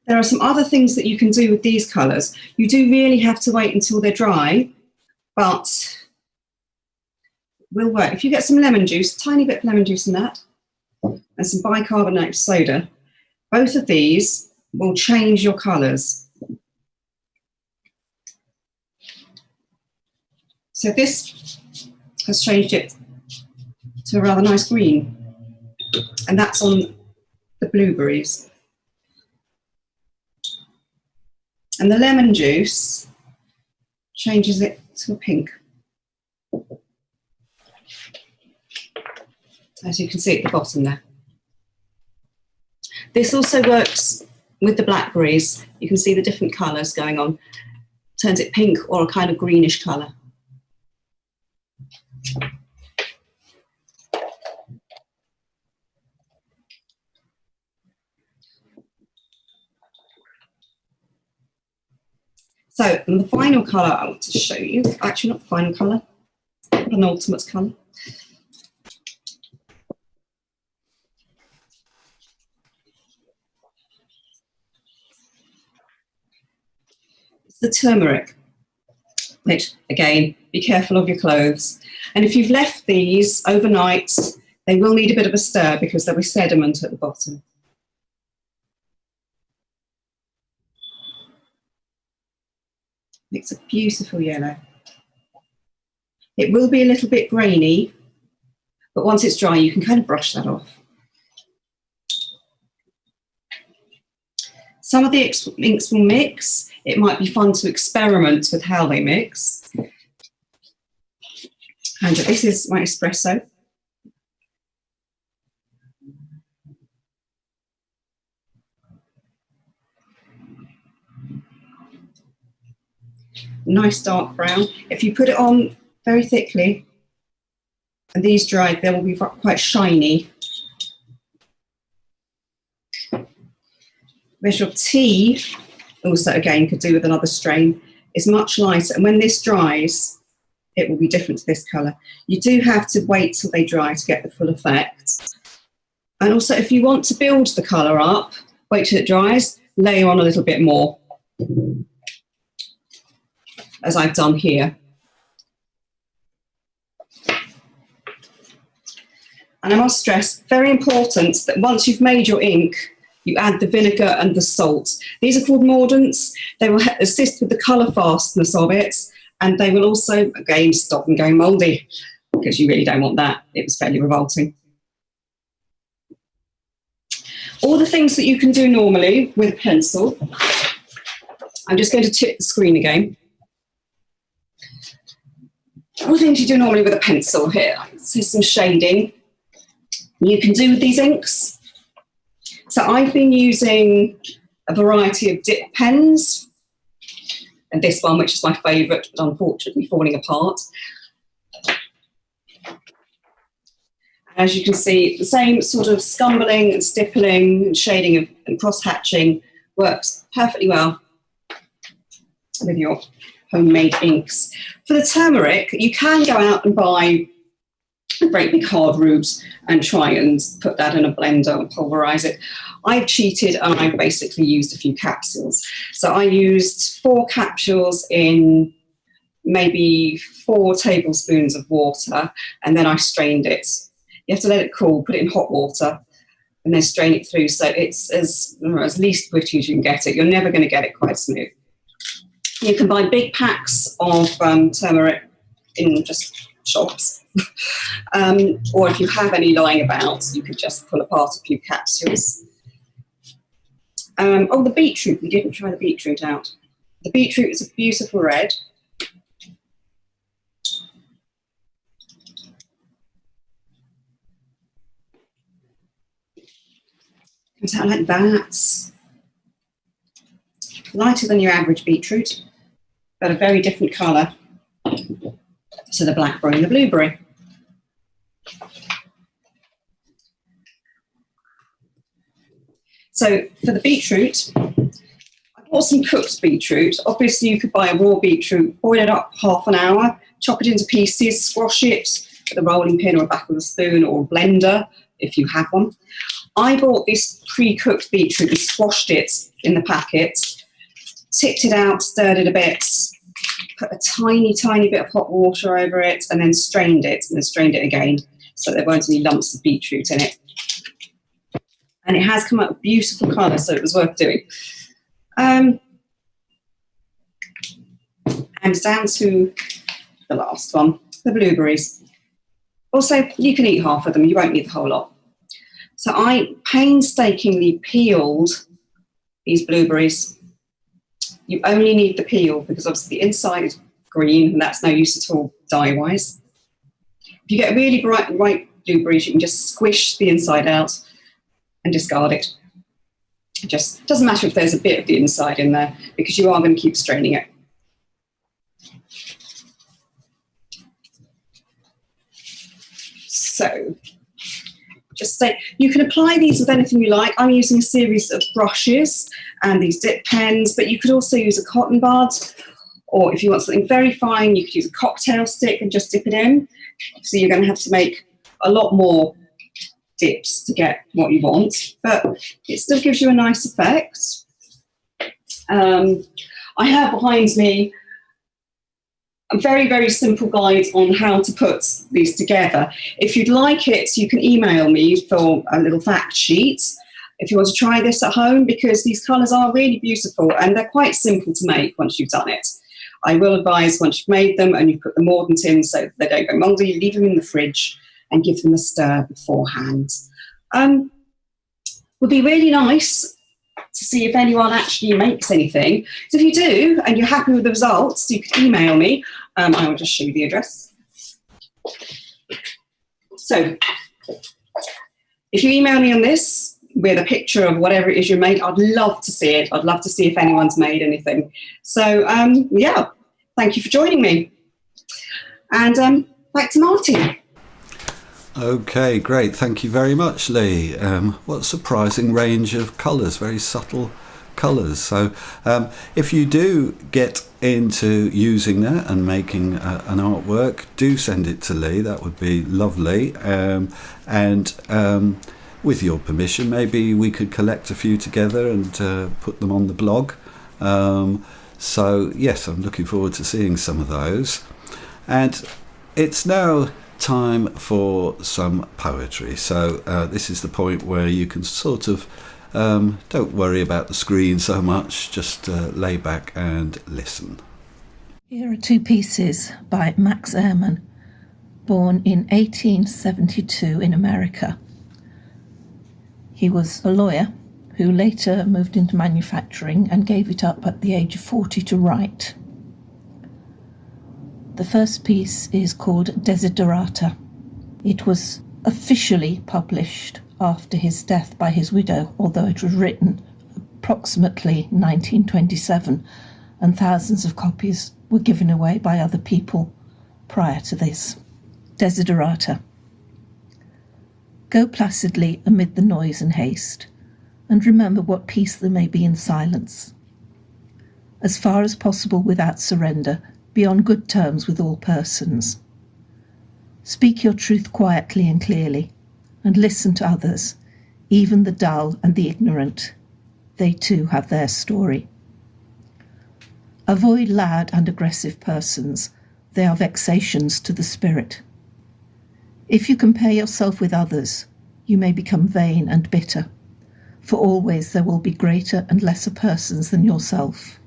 there are some other things that you can do with these colours. You do really have to wait until they're dry, but will work. If you get some lemon juice, a tiny bit of lemon juice in that, and some bicarbonate of soda, both of these will change your colours. So this has changed it to a rather nice green, and that's on the blueberries. And the lemon juice changes it to a pink. As you can see at the bottom there. This also works with the blackberries. You can see the different colours going on. Turns it pink or a kind of greenish colour. So, and the final colour I want to show you, actually not the final colour, an ultimate colour. It's the turmeric, which, again, be careful of your clothes. And if you've left these overnight, they will need a bit of a stir because there'll be sediment at the bottom. It's a beautiful yellow. It will be a little bit grainy, but once it's dry, you can kind of brush that off. Some of the inks will mix. It might be fun to experiment with how they mix. And this is my espresso. Nice dark brown. If you put it on very thickly and these dried, they will be quite shiny. Visual tea, also again could do with another strain, is much lighter, and when this dries it will be different to this colour. You do have to wait till they dry to get the full effect. And also if you want to build the colour up, wait till it dries. layer on a little bit more, as I've done here. And I must stress, very important, that once you've made your ink, you add the vinegar and the salt. These are called mordants. They will assist with the colour fastness of it, and they will also, again, stop them going mouldy, because you really don't want that. It was fairly revolting. All the things that you can do normally with a pencil. I'm just going to tip the screen again. All the things you do normally with a pencil here. So some shading. You can do with these inks. So I've been using a variety of dip pens, and this one, which is my favourite, but unfortunately falling apart. As you can see, the same sort of scumbling and stippling and shading and cross-hatching works perfectly well with your homemade inks. For the turmeric, you can go out and buy a great big hard root and try and put that in a blender and pulverise it. I've cheated and I've basically used a few capsules. So I used 4 capsules in maybe 4 tablespoons of water, and then I strained it. You have to let it cool, put it in hot water, and then strain it through. So it's as least gritty as you can get it. You're never going to get it quite smooth. You can buy big packs of turmeric in just shops. Or if you have any lying about, you could just pull apart a few capsules. Oh, the beetroot. We didn't try the beetroot out. The beetroot is a beautiful red. Comes out like that. Lighter than your average beetroot, but a very different colour to the blackberry and the blueberry. So for the beetroot, I bought some cooked beetroot. Obviously you could buy a raw beetroot, boil it up half an hour, chop it into pieces, squash it with a rolling pin or a back of a spoon or a blender if you have one. I bought this pre-cooked beetroot and squashed it in the packet, tipped it out, stirred it a bit, put a tiny, tiny bit of hot water over it, and then strained it, and then strained it again, so there weren't any lumps of beetroot in it. And it has come out a beautiful colour, so it was worth doing. And down to the last one, the blueberries. Also, you can eat half of them, you won't need the whole lot. So I painstakingly peeled these blueberries. You only need the peel because obviously the inside is green and that's no use at all dye-wise. If you get really bright white blueberries, you can just squish the inside out and discard it. It just doesn't matter if there's a bit of the inside in there because you are going to keep straining it. So just say, you can apply these with anything you like. I'm using a series of brushes and these dip pens, but you could also use a cotton bud, or if you want something very fine, you could use a cocktail stick and just dip it in. So you're going to have to make a lot more dips to get what you want, but it still gives you a nice effect. I have behind me a very, very simple guide on how to put these together. If you'd like it, you can email me for a little fact sheet if you want to try this at home, because these colours are really beautiful and they're quite simple to make once you've done it. I will advise once you've made them and you put the mordant in so they don't go mouldy, leave them in the fridge and give them a stir beforehand. Would be really nice to see if anyone actually makes anything. So if you do and you're happy with the results, you can email me. I will just show you the address. So if you email me on this with a picture of whatever it is you made, I'd love to see it. I'd love to see if anyone's made anything. So yeah, thank you for joining me. And back to Martin. Okay, great. Thank you very much, Lee. What a surprising range of colours, very subtle colours. So if you do get into using that and making an artwork, do send it to Lee. That would be lovely. with your permission, maybe we could collect a few together and put them on the blog. So yes, I'm looking forward to seeing some of those. And it's now time for some poetry. So this is the point where you can sort of don't worry about the screen so much, just lay back and listen. Here are two pieces by Max Ehrmann, born in 1872 in America. He was a lawyer who later moved into manufacturing and gave it up at the age of 40 to write. The first piece is called Desiderata. It was officially published after his death by his widow, although it was written approximately 1927, and thousands of copies were given away by other people prior to this. Desiderata. Go placidly amid the noise and haste, and remember what peace there may be in silence. As far as possible without surrender, be on good terms with all persons. Speak your truth quietly and clearly, and listen to others, even the dull and the ignorant. They too have their story. Avoid loud and aggressive persons. They are vexations to the spirit. If you compare yourself with others, you may become vain and bitter, for always there will be greater and lesser persons than yourself.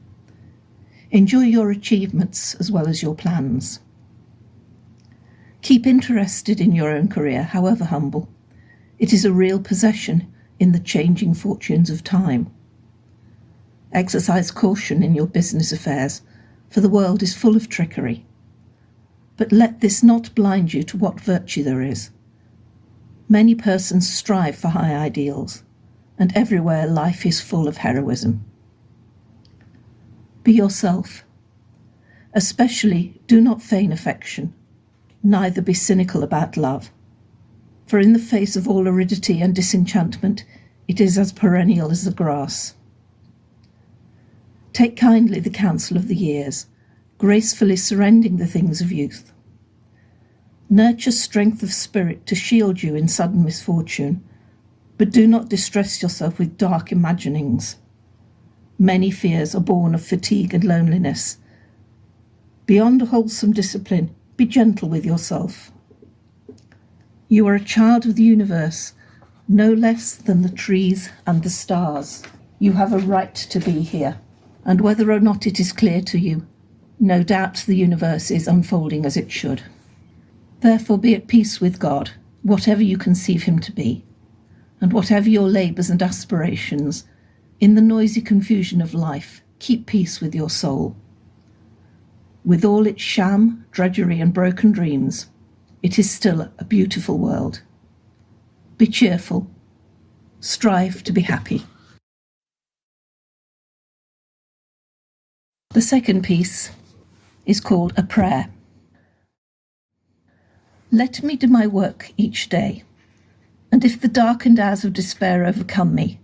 Enjoy your achievements as well as your plans. Keep interested in your own career, however humble. It is a real possession in the changing fortunes of time. Exercise caution in your business affairs, for the world is full of trickery. But let this not blind you to what virtue there is. Many persons strive for high ideals, and everywhere life is full of heroism. Be yourself. Especially do not feign affection, neither be cynical about love. For in the face of all aridity and disenchantment, it is as perennial as the grass. Take kindly the counsel of the years, gracefully surrendering the things of youth. Nurture strength of spirit to shield you in sudden misfortune, but do not distress yourself with dark imaginings. Many fears are born of fatigue and loneliness. Beyond a wholesome discipline, be gentle with yourself. You are a child of the universe, no less than the trees and the stars. You have a right to be here, and whether or not it is clear to you, no doubt the universe is unfolding as it should. Therefore be at peace with God, whatever you conceive him to be, and whatever your labours and aspirations, in the noisy confusion of life, keep peace with your soul. With all its sham, drudgery and broken dreams, it is still a beautiful world. Be cheerful. Strive to be happy. The second piece is called A Prayer. Let me do my work each day, and if the darkened hours of despair overcome me,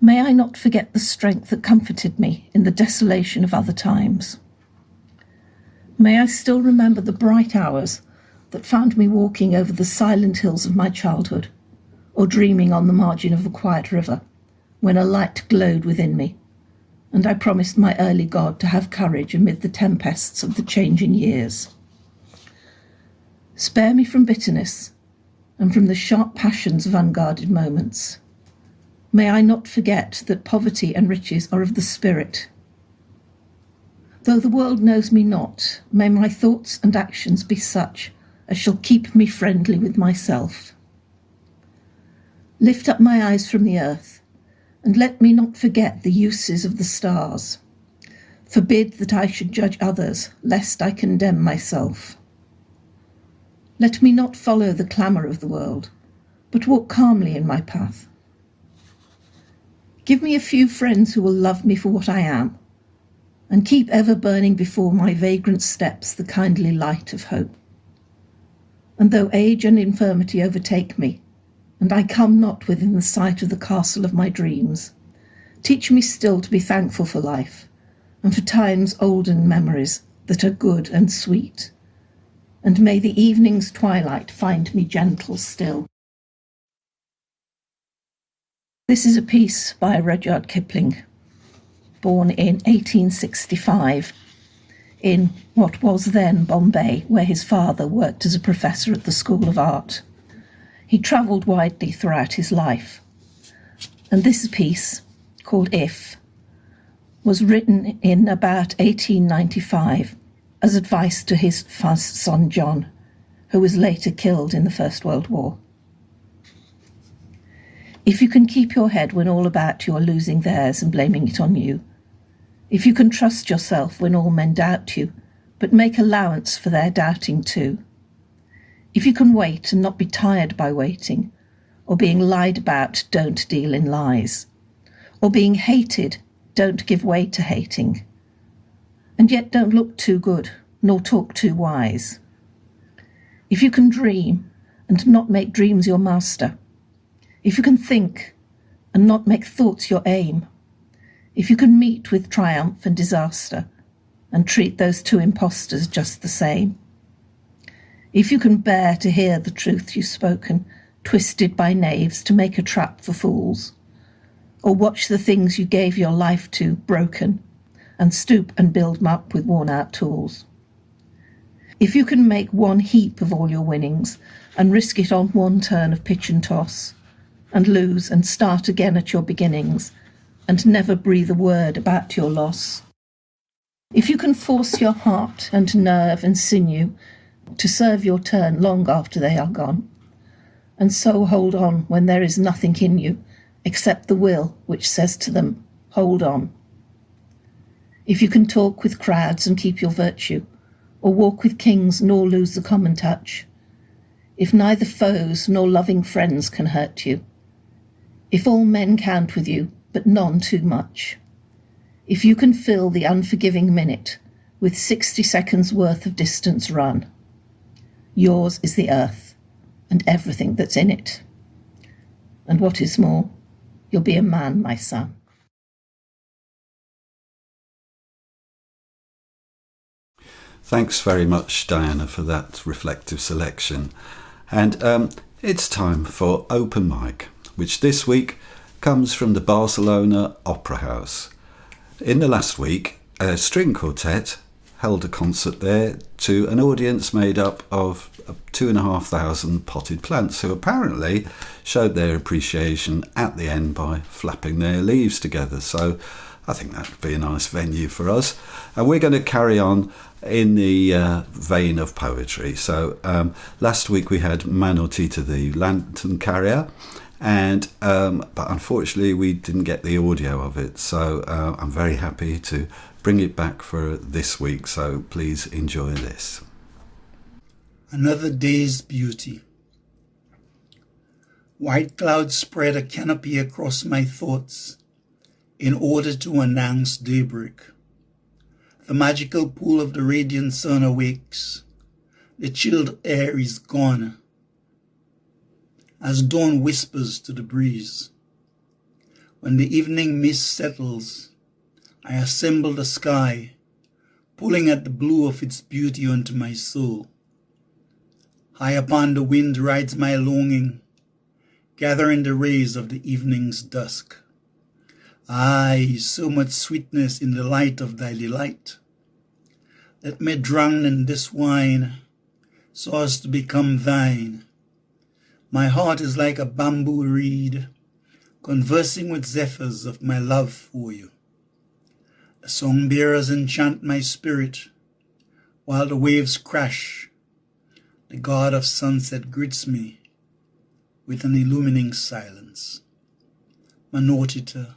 may I not forget the strength that comforted me in the desolation of other times. May I still remember the bright hours that found me walking over the silent hills of my childhood, or dreaming on the margin of a quiet river, when a light glowed within me, and I promised my early God to have courage amid the tempests of the changing years. Spare me from bitterness and from the sharp passions of unguarded moments. May I not forget that poverty and riches are of the spirit. Though the world knows me not, may my thoughts and actions be such as shall keep me friendly with myself. Lift up my eyes from the earth, and let me not forget the uses of the stars. Forbid that I should judge others, lest I condemn myself. Let me not follow the clamour of the world, but walk calmly in my path. Give me a few friends who will love me for what I am, and keep ever burning before my vagrant steps the kindly light of hope. And though age and infirmity overtake me, and I come not within the sight of the castle of my dreams, teach me still to be thankful for life, and for time's olden memories that are good and sweet. And may the evening's twilight find me gentle still. This is a piece by Rudyard Kipling, born in 1865 in what was then Bombay, where his father worked as a professor at the School of Art. He travelled widely throughout his life. And this piece, called If, was written in about 1895 as advice to his first son John, who was later killed in the First World War. If you can keep your head when all about you are losing theirs and blaming it on you, if you can trust yourself when all men doubt you, but make allowance for their doubting too, if you can wait and not be tired by waiting, or being lied about, don't deal in lies, or being hated, don't give way to hating, and yet don't look too good, nor talk too wise. If you can dream and not make dreams your master, if you can think and not make thoughts your aim, if you can meet with triumph and disaster and treat those two impostors just the same, if you can bear to hear the truth you've spoken, twisted by knaves to make a trap for fools, or watch the things you gave your life to broken, and stoop and build them up with worn-out tools. If you can make one heap of all your winnings and risk it on one turn of pitch and toss, and lose and start again at your beginnings, and never breathe a word about your loss. If you can force your heart and nerve and sinew to serve your turn long after they are gone, and so hold on when there is nothing in you except the will which says to them, hold on. If you can talk with crowds and keep your virtue, or walk with kings nor lose the common touch, if neither foes nor loving friends can hurt you, if all men count with you, but none too much, if you can fill the unforgiving minute with 60 seconds worth of distance run, yours is the earth and everything that's in it. And what is more, you'll be a man, my son. Thanks very much, Diana, for that reflective selection. And it's time for Open Mic, which this week comes from the Barcelona Opera House. In the last week, a string quartet held a concert there to an audience made up of 2,500 potted plants who apparently showed their appreciation at the end by flapping their leaves together. So I think that would be a nice venue for us. And we're going to carry on in the vein of poetry. So last week we had Mano Tita, the Lantern Carrier, and but unfortunately we didn't get the audio of it. So I'm very happy to bring it back for this week. So please enjoy this. Another day's beauty. White clouds spread a canopy across my thoughts in order to announce daybreak. The magical pool of the radiant sun awakes. The chilled air is gone. As dawn whispers to the breeze. When the evening mist settles, I assemble the sky, pulling at the blue of its beauty onto my soul. High upon the wind rides my longing, gathering the rays of the evening's dusk. Aye, so much sweetness in the light of thy delight. Let me drown in this wine, so as to become thine. My heart is like a bamboo reed, conversing with zephyrs of my love for you. The song-bearers enchant my spirit, while the waves crash. The god of sunset greets me with an illumining silence. Mano Tita,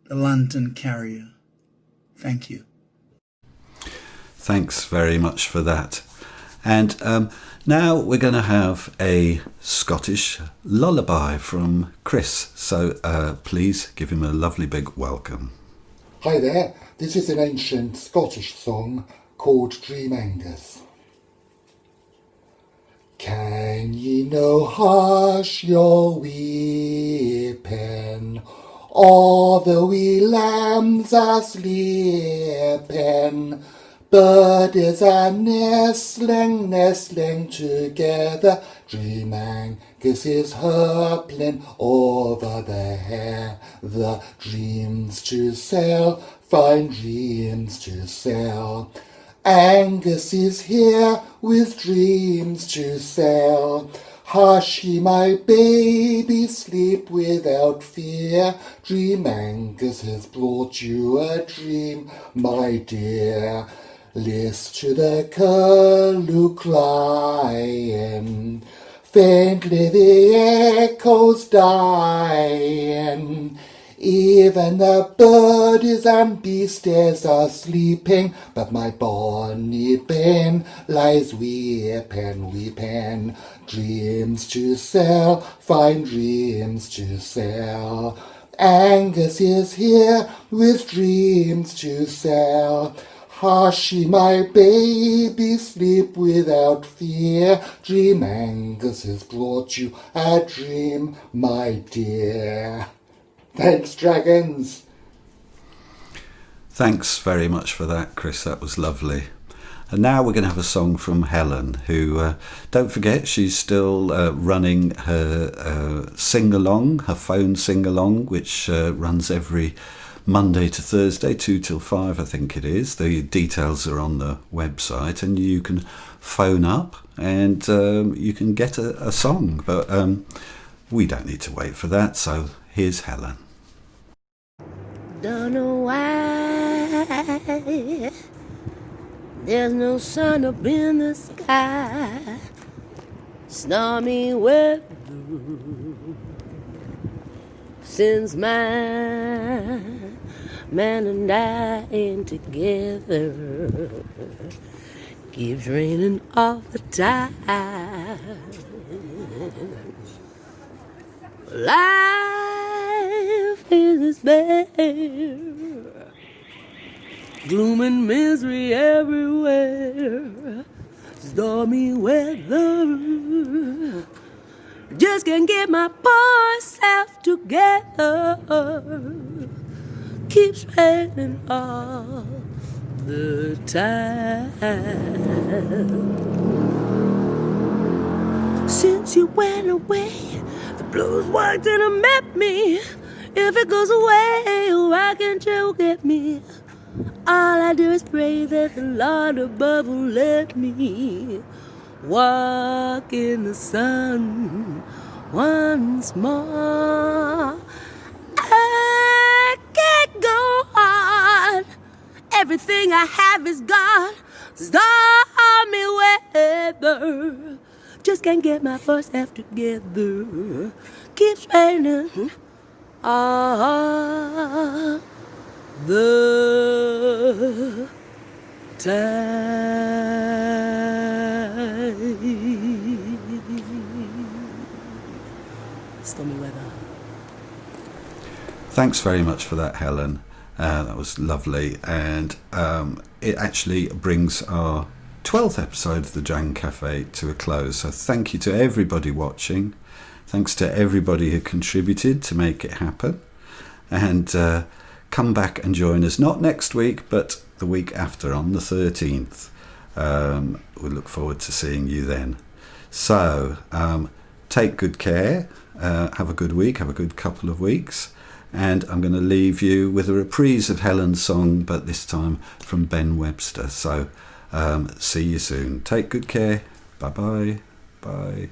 the Lantern Carrier. Thank you. Thanks very much for that. And now we're going to have a Scottish lullaby from Chris. So please give him a lovely big welcome. Hi there, this is an ancient Scottish song called Dream Angus. Can ye no hush your weeping, all the wee lambs are sleeping, Birdies are nestling together. Dream Angus is hoppling over there. The dreams to sell, fine dreams to sell. Angus is here with dreams to sell. Hushie, my baby, sleep without fear. Dream Angus has brought you a dream, my dear. List to the curlew crying, faintly the echoes dying. Even the birdies and beasties are sleeping, but my bonny Ben lies weeping. Dreams to sell, fine dreams to sell. Angus is here with dreams to sell. Hushie, my baby, sleep without fear. Dream Angus has brought you a dream, my dear. Thanks, Dragons. Thanks very much for that, Chris. That was lovely. And now we're going to have a song from Helen, who, don't forget, she's still running her sing-along, her phone sing-along, which runs every Monday to Thursday, 2 till 5, I think it is. The details are on the website, and you can phone up and you can get a song. But we don't need to wait for that, so here's Helen. Don't know why there's no sun up in the sky. Stormy weather since my man and I ain't together. Keeps raining all the time. Life is bare, gloom and misery everywhere. Stormy weather, just can't get my poor self together. Keeps raining all the time. Since you went away, the blues worked and met me. If it goes away, why can't you get me? All I do is pray that the Lord above will let me walk in the sun once more. I can't go on. Everything I have is gone. Stormy weather, just can't get my first half together. Keeps raining all the time. Stormy weather. Thanks very much for that, Helen. That was lovely, and it actually brings our 12th episode of the Dragon Cafe to a close. So thank you to everybody watching. Thanks to everybody who contributed to make it happen. And come back and join us, not next week, but the week after, on the 13th. We look forward to seeing you then. So take good care. Have a good week. Have a good couple of weeks. And I'm going to leave you with a reprise of Helen's song, but this time from Ben Webster. So see you soon. Take good care. Bye-bye. Bye.